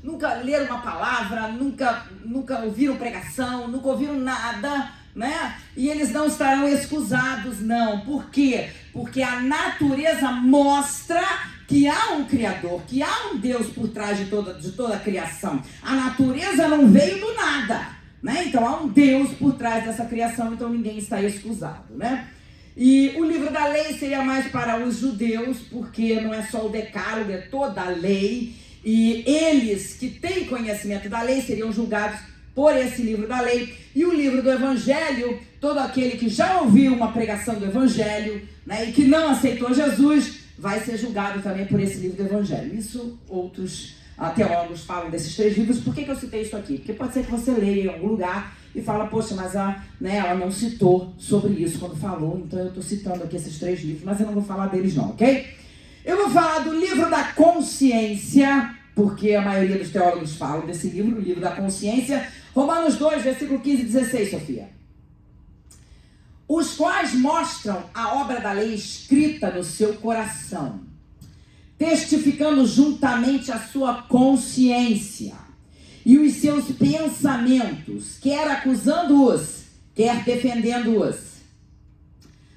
Nunca leram uma palavra, nunca ouviram pregação, nunca ouviram nada, né? E eles não estarão excusados, não. Por quê? Porque a natureza mostra que há um Criador, que há um Deus por trás de toda a criação. A natureza não veio do nada, né? Então há um Deus por trás dessa criação, então ninguém está excusado, né? E o livro da lei seria mais para os judeus, porque não é só o decálogo, é toda a lei. E eles que têm conhecimento da lei seriam julgados por esse livro da lei. E o livro do evangelho, todo aquele que já ouviu uma pregação do evangelho, né, e que não aceitou Jesus, vai ser julgado também por esse livro do evangelho. Isso outros teólogos falam desses 3 livros. Por que eu citei isso aqui? Porque pode ser que você leia em algum lugar e fala, poxa, mas ela não citou sobre isso quando falou, então eu estou citando aqui esses 3 livros, mas eu não vou falar deles não, ok? Eu vou falar do livro da consciência, porque a maioria dos teólogos falam desse livro, o livro da consciência. Romanos 2, versículo 15 e 16, Sofia. Os quais mostram a obra da lei escrita no seu coração, testificando juntamente a sua consciência e os seus pensamentos, quer acusando-os, quer defendendo-os.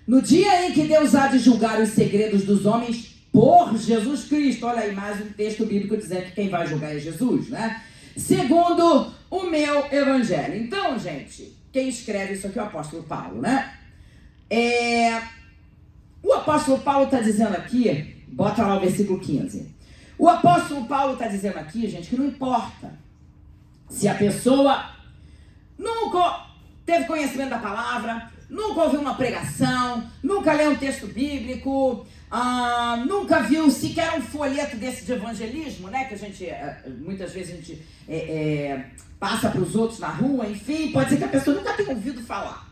No dia em que Deus há de julgar os segredos dos homens por Jesus Cristo. Olha aí, mais um texto bíblico dizendo que quem vai julgar é Jesus, né? Segundo o meu evangelho. Então, gente, quem escreve isso aqui é o apóstolo Paulo, né? O apóstolo Paulo está dizendo aqui, bota lá o versículo 15. O apóstolo Paulo está dizendo aqui, gente, que não importa se a pessoa nunca teve conhecimento da palavra, nunca ouviu uma pregação, nunca leu um texto bíblico, nunca viu sequer um folheto desse de evangelismo, né? Que a gente, muitas vezes a gente passa para os outros na rua, enfim, pode ser que a pessoa nunca tenha ouvido falar.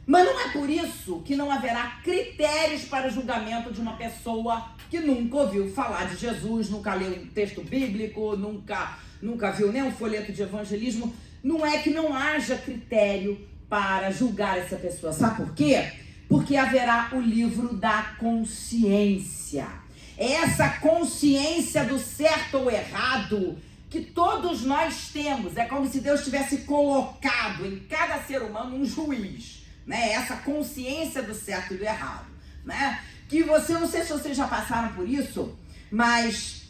Mas não é por isso que não haverá critérios para o julgamento de uma pessoa que nunca ouviu falar de Jesus, nunca leu um texto bíblico, nunca viu nem um folheto de evangelismo. Não é que não haja critério para julgar essa pessoa. Sabe por quê? Porque haverá o livro da consciência. É essa consciência do certo ou errado que todos nós temos. É como se Deus tivesse colocado em cada ser humano um juiz, né? Essa consciência do certo e do errado, né? Que você, não sei se vocês já passaram por isso, mas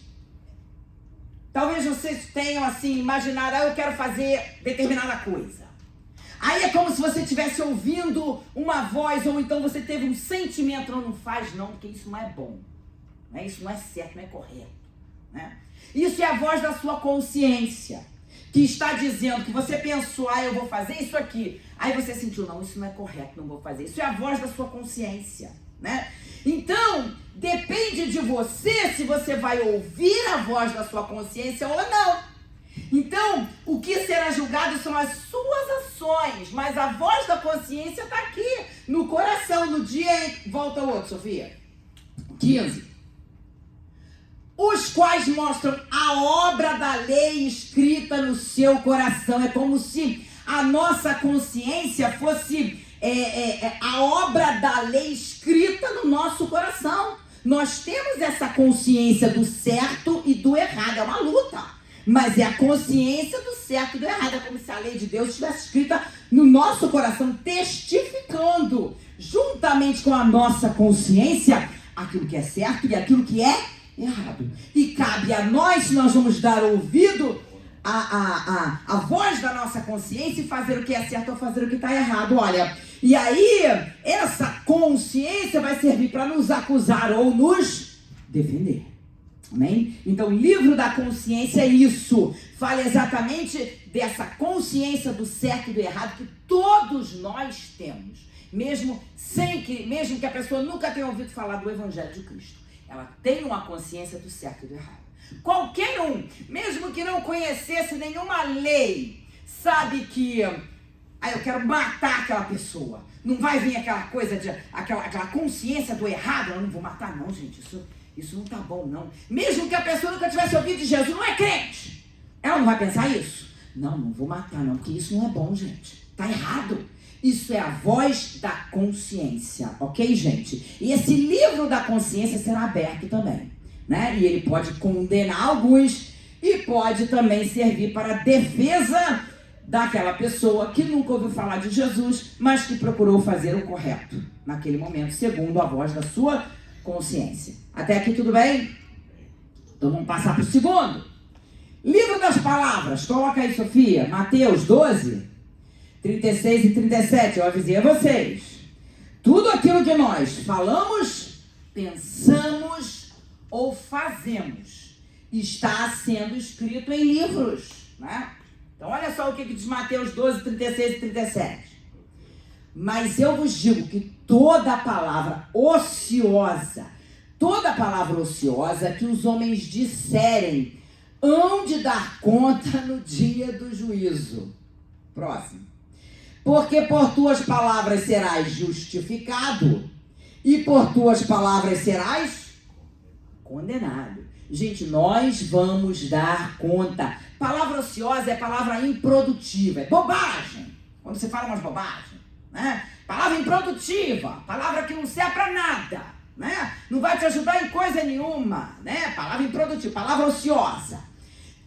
talvez vocês tenham assim imaginado, eu quero fazer determinada coisa. Aí é como se você estivesse ouvindo uma voz, ou então você teve um sentimento, não faz não, porque isso não é bom, né? Isso não é certo, não é correto, né? Isso é a voz da sua consciência, que está dizendo que você pensou, eu vou fazer isso aqui. Aí você sentiu, não, isso não é correto, não vou fazer. Isso é a voz da sua consciência, né? Então, depende de você se você vai ouvir a voz da sua consciência ou não. Então, o que será julgado são as suas ações, mas a voz da consciência está aqui, no coração, no dia em... Volta ao outro, Sofia. 15. Os quais mostram a obra da lei escrita no seu coração. É como se a nossa consciência fosse a obra da lei escrita no nosso coração. Nós temos essa consciência do certo e do errado. É uma luta, mas é a consciência do certo e do errado. É como se a lei de Deus estivesse escrita no nosso coração, testificando, juntamente com a nossa consciência, aquilo que é certo e aquilo que é errado. E cabe a nós, se nós vamos dar ouvido a voz da nossa consciência e fazer o que é certo ou fazer o que está errado. Olha, e aí essa consciência vai servir para nos acusar ou nos defender. Amém? Então, o livro da consciência é isso. Fala exatamente dessa consciência do certo e do errado que todos nós temos. Mesmo que a pessoa nunca tenha ouvido falar do Evangelho de Cristo. Ela tem uma consciência do certo e do errado. Qualquer um, mesmo que não conhecesse nenhuma lei, sabe que eu quero matar aquela pessoa. Não vai vir aquela coisa aquela consciência do errado. Eu não vou matar não, gente. Isso não tá bom, não. Mesmo que a pessoa nunca tivesse ouvido de Jesus, não é crente. Ela não vai pensar isso? Não vou matar não, porque isso não é bom, gente. Tá errado. Isso é a voz da consciência, ok, gente? E esse livro da consciência será aberto também, né? E ele pode condenar alguns e pode também servir para a defesa daquela pessoa que nunca ouviu falar de Jesus, mas que procurou fazer o correto naquele momento, segundo a voz da sua consciência. Até aqui tudo bem? Então vamos passar para o segundo. Livro das palavras. Coloca aí, Sofia. Mateus 12, 36 e 37. Eu avisei a vocês. Tudo aquilo que nós falamos, pensamos ou fazemos está sendo escrito em livros, né? Então olha só o que diz Mateus 12, 36 e 37. Mas eu vos digo que toda palavra ociosa que os homens disserem, hão de dar conta no dia do juízo. Próximo. Porque por tuas palavras serás justificado e por tuas palavras serás condenado. Gente, nós vamos dar conta. Palavra ociosa é palavra improdutiva, é bobagem. Quando você fala umas bobagens, né? Palavra improdutiva, palavra que não serve para nada, né? Não vai te ajudar em coisa nenhuma, né? Palavra improdutiva, palavra ociosa.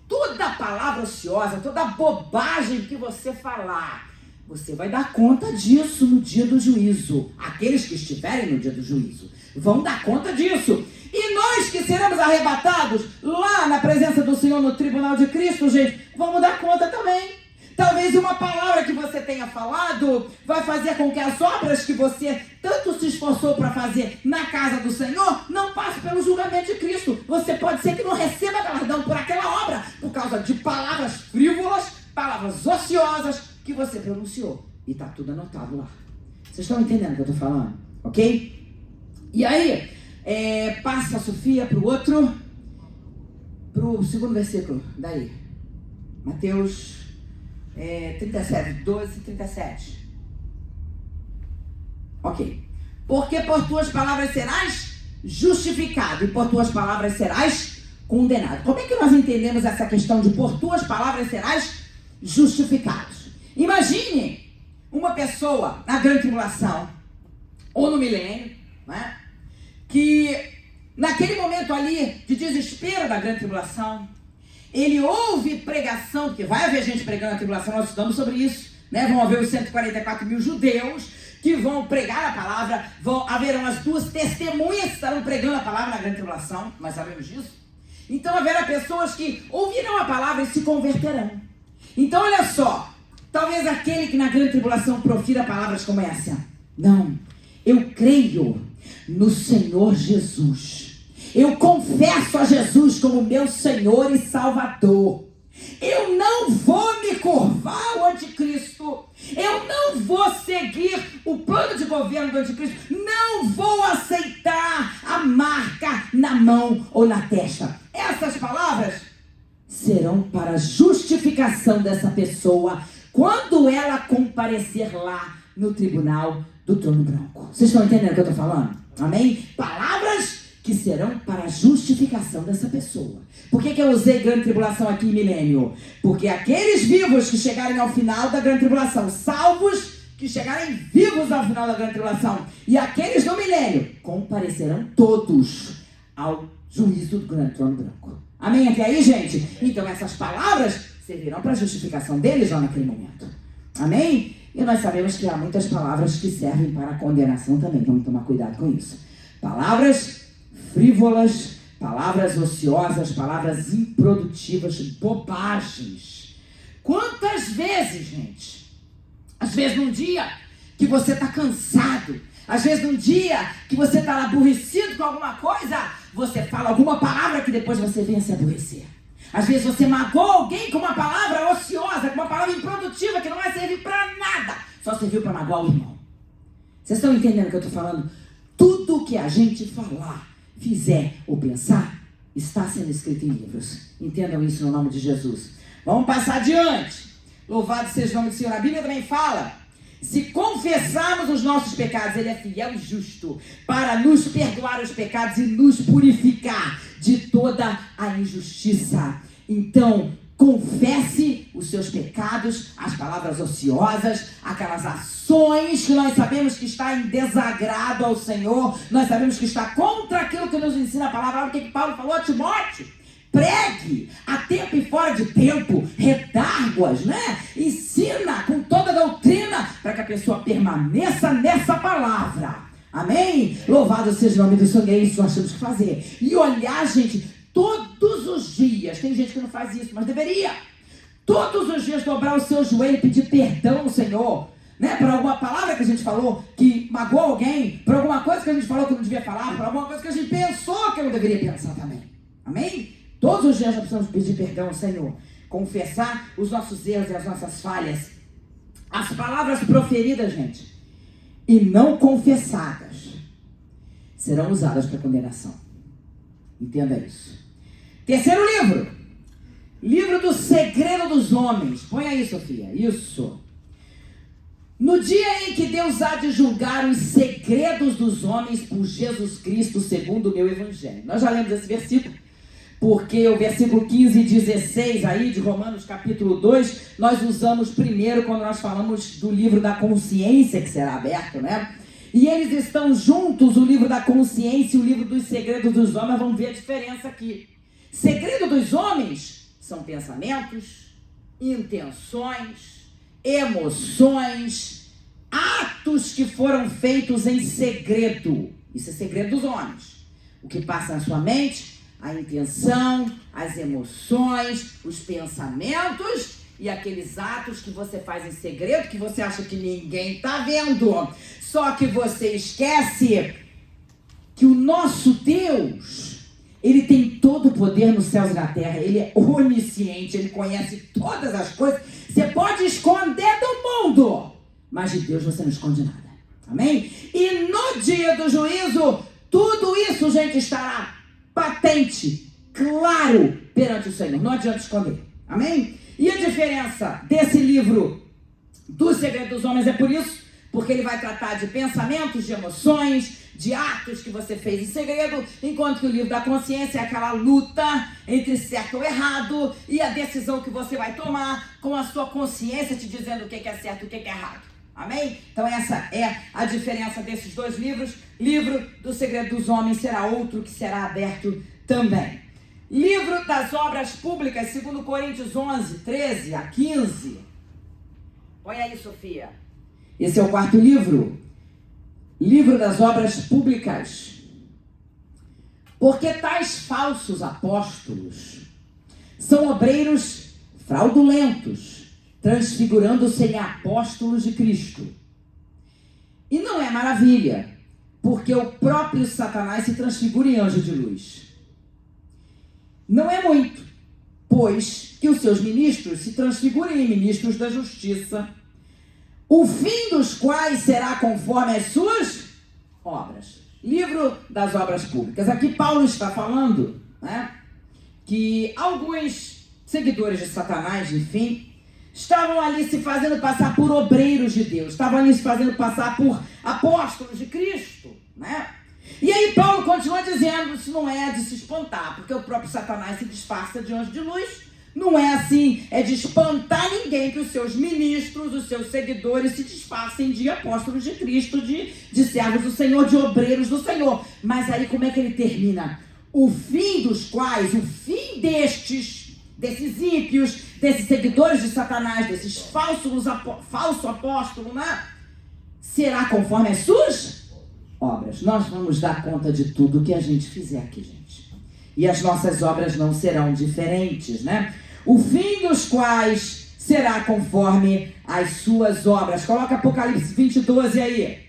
Toda palavra ociosa, toda bobagem que você falar, você vai dar conta disso no dia do juízo. Aqueles que estiverem no dia do juízo vão dar conta disso. E nós que seremos arrebatados lá na presença do Senhor no tribunal de Cristo, gente, vamos dar conta também. Talvez uma palavra que você tenha falado vai fazer com que as obras que você tanto se esforçou para fazer na casa do Senhor não passe pelo julgamento de Cristo. Você pode ser que não receba galardão por aquela obra, por causa de palavras frívolas, palavras ociosas que você pronunciou. E está tudo anotado lá. Vocês estão entendendo o que eu estou falando? Ok? E aí, passa a Sofia para o segundo versículo. Daí. Mateus 37, 12 e 37. Ok. Porque por tuas palavras serás justificado e por tuas palavras serás condenado. Como é que nós entendemos essa questão de por tuas palavras serás justificado? Imagine uma pessoa na grande tribulação ou no milênio, né, que naquele momento ali de desespero da grande tribulação, ele ouve pregação, porque vai haver gente pregando na tribulação, nós estudamos sobre isso, né? Vão haver os 144 mil judeus que vão pregar a palavra, haverão as duas testemunhas que estarão pregando a palavra na grande tribulação, nós sabemos disso. Então haverá pessoas que ouvirão a palavra e se converterão. Então olha só, talvez aquele que na grande tribulação profira palavras como essa: não, eu creio no Senhor Jesus. Eu confesso a Jesus como meu Senhor e Salvador. Eu não vou me curvar ao anticristo. Eu não vou seguir o plano de governo do anticristo. Não vou aceitar a marca na mão ou na testa. Essas palavras serão para a justificação dessa pessoa quando ela comparecer lá no tribunal do trono branco. Vocês estão entendendo o que eu estou falando? Amém? Palavras que serão para a justificação dessa pessoa. Por que eu usei grande tribulação aqui em milênio? Porque aqueles vivos que chegarem ao final da grande tribulação, salvos que chegarem vivos ao final da grande tribulação, e aqueles do milênio, comparecerão todos ao juízo do grande trono branco. Amém? Até aí, gente? Então essas palavras servirão para a justificação deles lá naquele momento. Amém? E nós sabemos que há muitas palavras que servem para a condenação também. Vamos tomar cuidado com isso. Palavras frívolas, palavras ociosas, palavras improdutivas, bobagens. Quantas vezes, gente? Às vezes num dia que você está cansado, às vezes num dia que você está aborrecido com alguma coisa, você fala alguma palavra que depois você venha se aborrecer. Às vezes você magoou alguém com uma palavra ociosa, com uma palavra improdutiva, que não vai servir para nada. Só serviu para magoar o irmão. Vocês estão entendendo o que eu estou falando? Tudo que a gente falar, fizer ou pensar, está sendo escrito em livros. Entendam isso no nome de Jesus. Vamos passar adiante. Louvado seja o nome do Senhor. A Bíblia também fala: se confessarmos os nossos pecados, Ele é fiel e justo para nos perdoar os pecados e nos purificar de toda a injustiça. Então, confesse os seus pecados, as palavras ociosas, aquelas ações que nós sabemos que está em desagrado ao Senhor, nós sabemos que está contra aquilo que nos ensina a palavra. Olha o que Paulo falou a Timóteo. Pregue a tempo e fora de tempo, redárguas, né? Ensina com toda a doutrina para que a pessoa permaneça nessa palavra. Amém? Louvado seja o nome do Senhor. É isso que nós temos que fazer. E olhar, gente, todos os dias. Tem gente que não faz isso, mas deveria. Todos os dias dobrar o seu joelho e pedir perdão ao Senhor, né? Por alguma palavra que a gente falou que magoou alguém, por alguma coisa que a gente falou que não devia falar, por alguma coisa que a gente pensou que não deveria pensar também. Amém? Todos os dias nós precisamos pedir perdão ao Senhor, confessar os nossos erros e as nossas falhas. As palavras proferidas, gente, e não confessadas, serão usadas para condenação. Entenda isso. Terceiro livro. Livro do segredo dos homens. Põe aí, Sofia. Isso. No dia em que Deus há de julgar os segredos dos homens por Jesus Cristo, segundo o meu evangelho. Nós já lemos esse versículo. Porque o versículo 15 e 16 aí de Romanos capítulo 2, nós usamos primeiro quando nós falamos do livro da consciência que será aberto, né? E eles estão juntos, o livro da consciência e o livro dos segredos dos homens. Vamos ver a diferença aqui. Segredo dos homens são pensamentos, intenções, emoções, atos que foram feitos em segredo. Isso é segredo dos homens. O que passa na sua mente, a intenção, as emoções, os pensamentos e aqueles atos que você faz em segredo, que você acha que ninguém está vendo. Só que você esquece que o nosso Deus, Ele tem todo o poder nos céus e na terra. Ele é onisciente, Ele conhece todas as coisas. Você pode esconder do mundo, mas de Deus você não esconde nada. Amém? E no dia do juízo, tudo isso, gente, estará patente, claro, perante o Senhor. Não adianta esconder. Amém? E a diferença desse livro do segredo dos homens é por isso, porque ele vai tratar de pensamentos, de emoções, de atos que você fez em segredo, enquanto que o livro da consciência é aquela luta entre certo ou errado e a decisão que você vai tomar com a sua consciência te dizendo o que é certo e o que é errado. Amém? Então essa é a diferença desses dois livros. Livro do segredo dos homens será outro que será aberto também. Livro das obras públicas, 2 Coríntios 11, 13 a 15. Põe aí, Sofia. Esse é o quarto livro. Livro das obras públicas. Porque tais falsos apóstolos são obreiros fraudulentos, transfigurando-se em apóstolos de Cristo. E não é maravilha, porque o próprio Satanás se transfigura em anjo de luz. Não é muito, pois que os seus ministros se transfigurem em ministros da justiça, o fim dos quais será conforme as suas obras. Livro das obras públicas. Aqui Paulo está falando, né, que alguns seguidores de Satanás, enfim, estavam ali se fazendo passar por obreiros de Deus, estavam ali se fazendo passar por apóstolos de Cristo, né? E aí Paulo continua dizendo, isso não é de se espantar, porque o próprio Satanás se disfarça de anjo de luz. Não é assim, é de espantar ninguém que os seus ministros, os seus seguidores se disfarcem de apóstolos de Cristo, de servos do Senhor, de obreiros do Senhor. Mas aí como é que ele termina? O fim dos quais, o fim desses ímpios, desses seguidores de Satanás, desses falso apóstolos, né? Será conforme as suas obras. Nós vamos dar conta de tudo que a gente fizer aqui, gente. E as nossas obras não serão diferentes, né? O fim dos quais será conforme as suas obras. Coloca Apocalipse 20, 12 aí.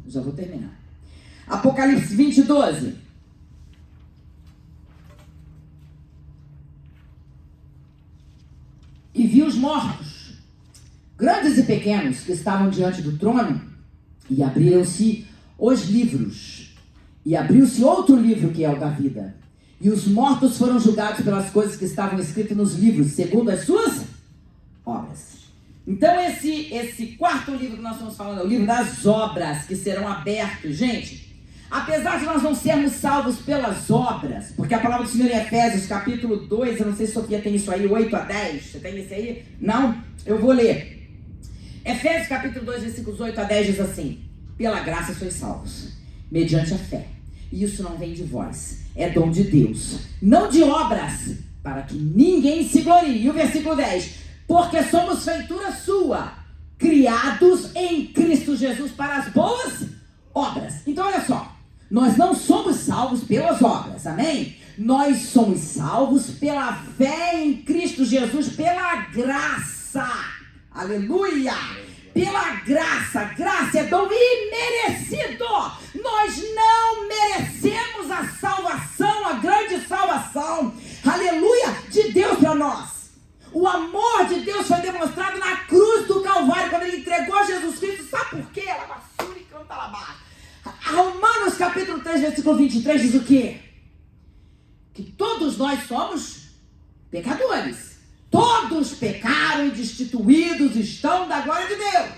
Já vou terminar. Apocalipse 20, 12. E vi os mortos, grandes e pequenos, que estavam diante do trono, e abriram-se os livros. E abriu-se outro livro, que é o da vida. E os mortos foram julgados pelas coisas que estavam escritas nos livros, segundo as suas obras. Então esse quarto livro que nós estamos falando é o livro das obras, que serão abertos. Gente, apesar de nós não sermos salvos pelas obras, porque a palavra do Senhor em Efésios, capítulo 2, eu não sei se Sofia tem isso aí, 8 a 10, você tem isso aí? Não? Eu vou ler. Efésios, capítulo 2, versículos 8 a 10 diz assim: pela graça sois salvos, mediante a fé. E isso não vem de vós, é dom de Deus, não de obras, para que ninguém se glorie. E o versículo 10: porque somos feitura sua, criados em Cristo Jesus para as boas obras. Então olha só, nós não somos salvos pelas obras, amém? Nós somos salvos pela fé em Cristo Jesus, pela graça, aleluia, pela graça. Graça é dom imerecido. Nós não merecemos a salvação, a grande salvação, aleluia, de Deus para nós. O amor de Deus foi demonstrado na cruz do Calvário, quando Ele entregou Jesus Cristo. Sabe por quê? Romanos capítulo 3, versículo 23 diz o quê? Que todos nós somos pecadores. Todos pecaram e destituídos estão da glória de Deus.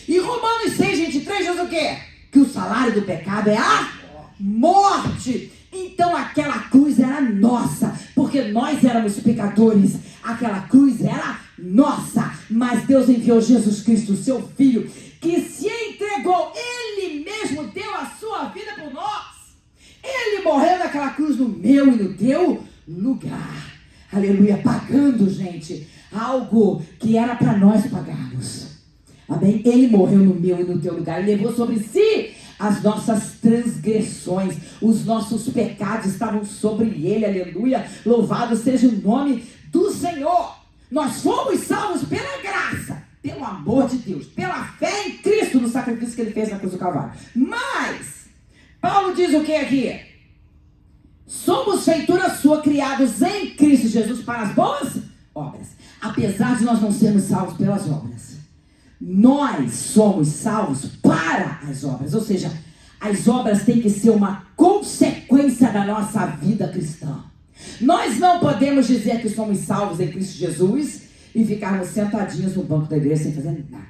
E Romanos 6, 23 diz o quê? Que o salário do pecado é a morte. Então aquela cruz era nossa, porque nós éramos pecadores. Aquela cruz era nossa, mas Deus enviou Jesus Cristo, seu Filho, que se entregou. Ele mesmo deu a sua vida por nós. Ele morreu naquela cruz no meu e no teu lugar, aleluia, pagando, gente, algo que era para nós pagarmos, amém? Ele morreu no meu e no teu lugar, ele levou sobre si as nossas transgressões, os nossos pecados estavam sobre ele, aleluia, louvado seja o nome do Senhor. Nós fomos salvos pela graça, pelo amor de Deus, pela fé em Cristo, no sacrifício que ele fez na cruz do Calvário. Mas Paulo diz o que aqui? Somos feitura sua, criados em Cristo Jesus para as boas obras. Apesar de nós não sermos salvos pelas obras, nós somos salvos para as obras. Ou seja, as obras têm que ser uma consequência da nossa vida cristã. Nós não podemos dizer que somos salvos em Cristo Jesus e ficarmos sentadinhos no banco da igreja sem fazer nada.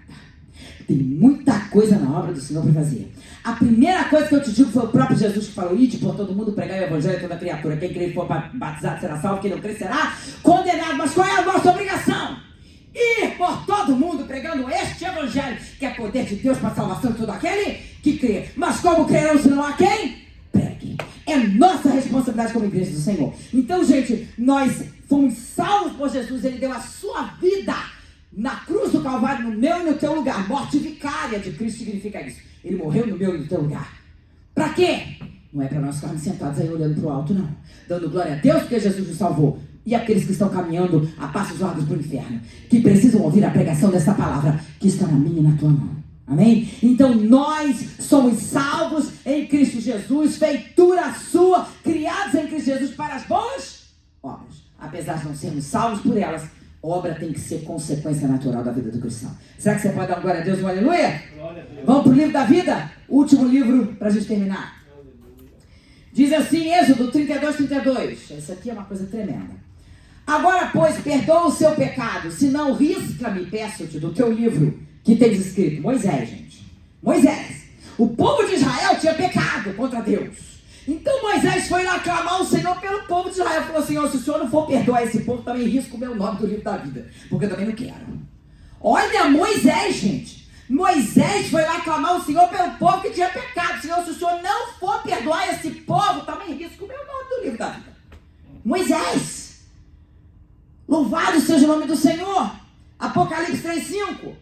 Tem muita coisa na obra do Senhor para fazer. A primeira coisa que eu te digo foi o próprio Jesus que falou: ide por todo mundo, pregar o evangelho a toda criatura. Quem crer e for batizado será salvo, quem não crer será condenado. Mas qual é a nossa obrigação? Ir por todo mundo pregando este evangelho, que é poder de Deus para a salvação de todo aquele que crê. Mas como crerão se não há quem pregue? É nossa responsabilidade como igreja do Senhor. Então, gente, nós fomos salvos por Jesus. Ele deu a sua vida na cruz do Calvário, no meu e no teu lugar. Morte vicária de Cristo significa isso. Ele morreu no meu e no teu lugar. Para quê? Não é para nós ficarmos sentados aí olhando para o alto, não. Dando glória a Deus porque Jesus nos salvou. E aqueles que estão caminhando a passos largos para o inferno, que precisam ouvir a pregação dessa palavra, que está na minha e na tua mão. Amém? Então nós somos salvos em Cristo Jesus, feitura sua, criados em Cristo Jesus para as boas obras. Apesar de não sermos salvos por elas, obra tem que ser consequência natural da vida do cristão. Será que você pode dar glória a Deus, um aleluia? Glória a Deus. Vamos para o livro da vida? Último livro para a gente terminar. Diz assim, Êxodo 32. Essa aqui é uma coisa tremenda. Agora, pois, perdoa o seu pecado, senão risca-me, peço-te, do teu livro que tens escrito. Moisés, gente. Moisés. O povo de Israel tinha pecado contra Deus. Então Moisés foi lá clamar ao Senhor pelo povo de Israel. Falou: Senhor, se o Senhor não for perdoar esse povo, também risco o meu nome do livro da vida, porque eu também não quero. Olha Moisés, gente. Moisés foi lá clamar ao Senhor pelo povo que tinha pecado. Senhor, se o Senhor não for perdoar esse povo, também risco o meu nome do livro da vida. Moisés. Louvado seja o nome do Senhor. Apocalipse 3:5.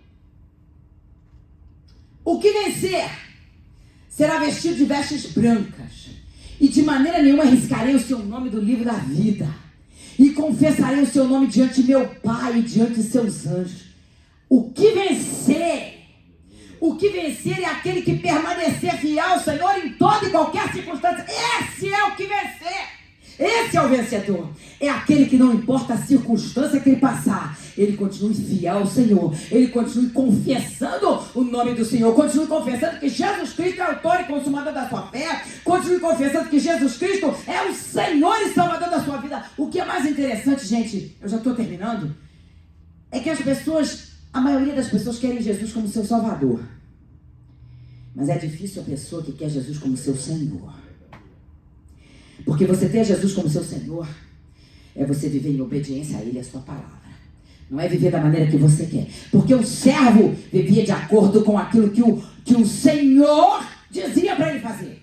O que vencer será vestido de vestes brancas, e de maneira nenhuma riscarei o seu nome do livro da vida, e confessarei o seu nome diante de meu Pai e diante de seus anjos. O que vencer é aquele que permanecer fiel ao Senhor em toda e qualquer circunstância. Esse é o que vencer. Esse é o vencedor. É aquele que não importa a circunstância que ele passar, ele continue fiel ao Senhor. Ele continue confessando o nome do Senhor. Continue confessando que Jesus Cristo é o autor e consumador da sua fé. Continue confessando que Jesus Cristo é o Senhor e Salvador da sua vida. O que é mais interessante, gente, eu já estou terminando, é que a maioria das pessoas querem Jesus como seu Salvador. Mas é difícil a pessoa que quer Jesus como seu Senhor. Porque você ter Jesus como seu Senhor é você viver em obediência a Ele e a sua palavra. Não é viver da maneira que você quer. Porque o servo vivia de acordo com aquilo que o Senhor dizia para ele fazer.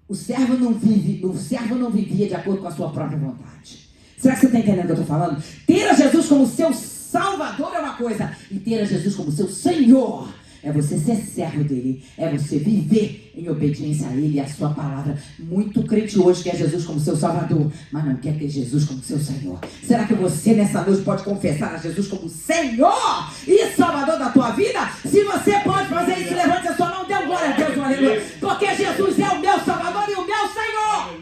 O servo não vivia de acordo com a sua própria vontade. Será que você está entendendo o que eu estou falando? Ter a Jesus como seu Salvador é uma coisa, e ter a Jesus como seu Senhor é você ser servo dele, é você viver em obediência a ele e a sua palavra. Muito crente hoje quer Jesus como seu Salvador, mas não quer ter Jesus como seu Senhor. Será que você nessa noite pode confessar a Jesus como Senhor e Salvador da tua vida? Se você pode fazer isso, levante a sua mão, dê glória a Deus, aleluia. Porque Jesus é o meu Salvador e o meu Senhor.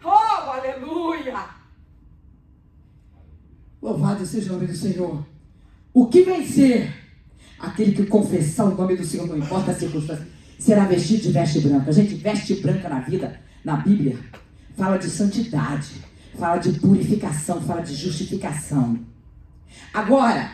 Oh, aleluia. Louvado seja o nome do Senhor. O que vencer? Aquele que confessar o nome do Senhor, não importa a circunstância, será vestido de veste branca. Gente, veste branca na vida, na Bíblia, fala de santidade, fala de purificação, fala de justificação. Agora,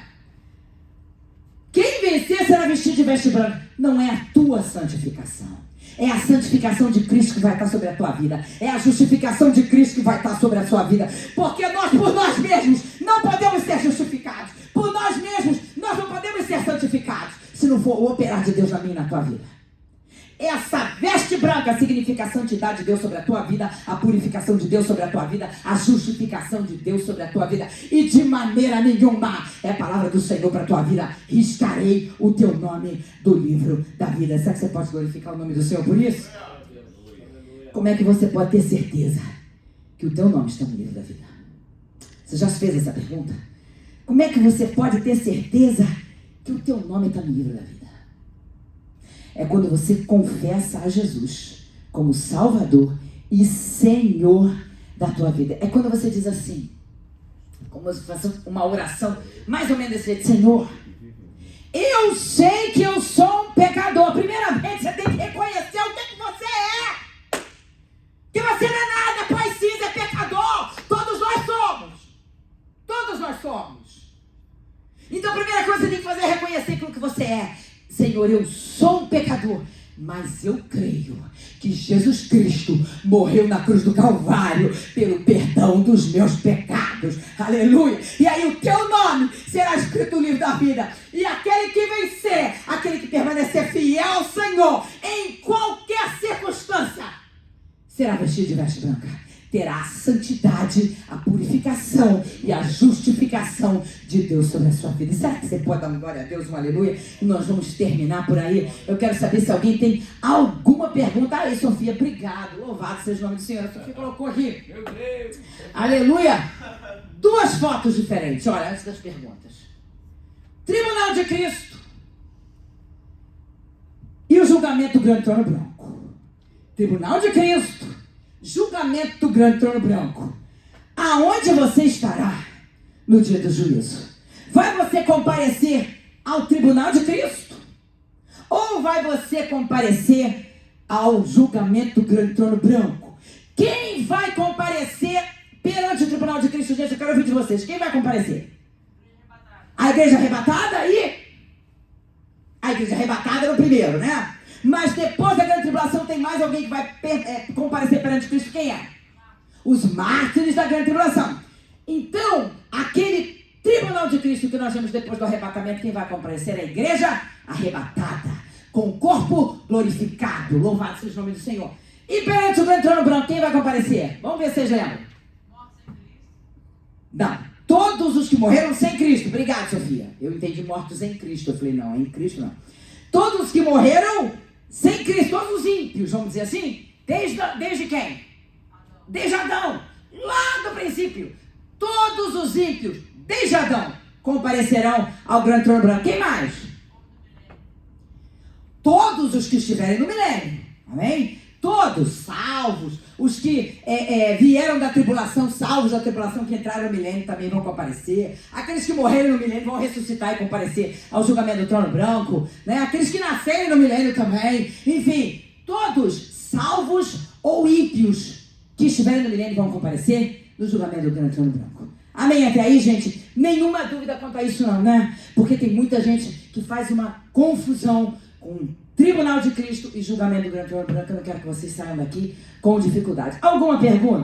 quem vencer será vestido de veste branca. Não é a tua santificação. É a santificação de Cristo que vai estar sobre a tua vida. É a justificação de Cristo que vai estar sobre a sua vida. Porque nós, por nós mesmos, não podemos ser justificados. Por nós mesmos, nós não podemos ser santificados se não for o operar de Deus na minha e na tua vida. Essa veste branca significa a santidade de Deus sobre a tua vida, a purificação de Deus sobre a tua vida, a justificação de Deus sobre a tua vida. E de maneira nenhuma é a palavra do Senhor para a tua vida. Riscarei o teu nome do livro da vida. Será que você pode glorificar o nome do Senhor por isso? Como é que você pode ter certeza que o teu nome está no livro da vida? Você já se fez essa pergunta? Como é que você pode ter certeza que o teu nome está no livro da vida? É quando você confessa a Jesus como Salvador e Senhor da tua vida. É quando você diz assim, como se fosse uma oração, mais ou menos desse jeito: Senhor, eu sei que eu sou um pecador. Primeiramente, você tem que reconhecer o que você é. Que você não é nada, pois sim, é pecador. Todos nós somos. Todos nós somos. Então a primeira coisa que você tem que fazer é reconhecer aquilo que você é. Senhor, eu sou um pecador, mas eu creio que Jesus Cristo morreu na cruz do Calvário pelo perdão dos meus pecados. Aleluia! E aí o teu nome será escrito no livro da vida. E aquele que vencer, aquele que permanecer fiel ao Senhor em qualquer circunstância, será vestido de veste branca. Terá a santidade, a purificação e a justificação de Deus sobre a sua vida. Será que você pode dar uma glória a Deus, um aleluia? E nós vamos terminar por aí. Eu quero saber se alguém tem alguma pergunta. Aí, Sofia, obrigado. Louvado seja o nome do Senhor. A Sofia colocou aqui. Meu Deus. Aleluia. 2 fotos diferentes. Olha, antes das perguntas. Tribunal de Cristo e o julgamento do grande trono branco. Tribunal de Cristo. Julgamento do grande trono branco. Aonde você estará no dia do juízo? Vai você comparecer ao tribunal de Cristo? Ou vai você comparecer ao julgamento do grande trono branco? Quem vai comparecer perante o tribunal de Cristo? Gente, eu quero ouvir de vocês. Quem vai comparecer? A igreja arrebatada e... A igreja arrebatada era o primeiro, né? Mas depois da grande tribulação tem mais alguém que vai comparecer perante Cristo. Quem é? Os mártires da grande tribulação. Então, aquele tribunal de Cristo que nós vemos depois do arrebatamento, quem vai comparecer é a igreja arrebatada, com o corpo glorificado. Louvado seja o nome do Senhor. E perante o grande trono branco, quem vai comparecer? Vamos ver se vocês lembram. Mortos sem Cristo? Não. Todos os que morreram sem Cristo. Obrigado, Sofia. Eu entendi mortos em Cristo. Eu falei, não, em Cristo não. Todos os que morreram sem Cristo, todos os ímpios, vamos dizer assim, desde quem? Desde Adão, lá do princípio. Todos os ímpios, desde Adão, comparecerão ao grande trono branco. Quem mais? Todos os que estiverem no milênio, amém? Todos salvos, os que vieram da tribulação, salvos da tribulação, que entraram no milênio também vão comparecer. Aqueles que morreram no milênio vão ressuscitar e comparecer ao julgamento do trono branco, né? Aqueles que nasceram no milênio também. Enfim, todos salvos ou ímpios que estiverem no milênio vão comparecer no julgamento do grande trono branco. Amém? Até aí, gente? Nenhuma dúvida quanto a isso não, né? Porque tem muita gente que faz uma confusão com Tribunal de Cristo e julgamento do grande trono branco. Eu não quero que vocês saiam daqui com dificuldade. Alguma pergunta?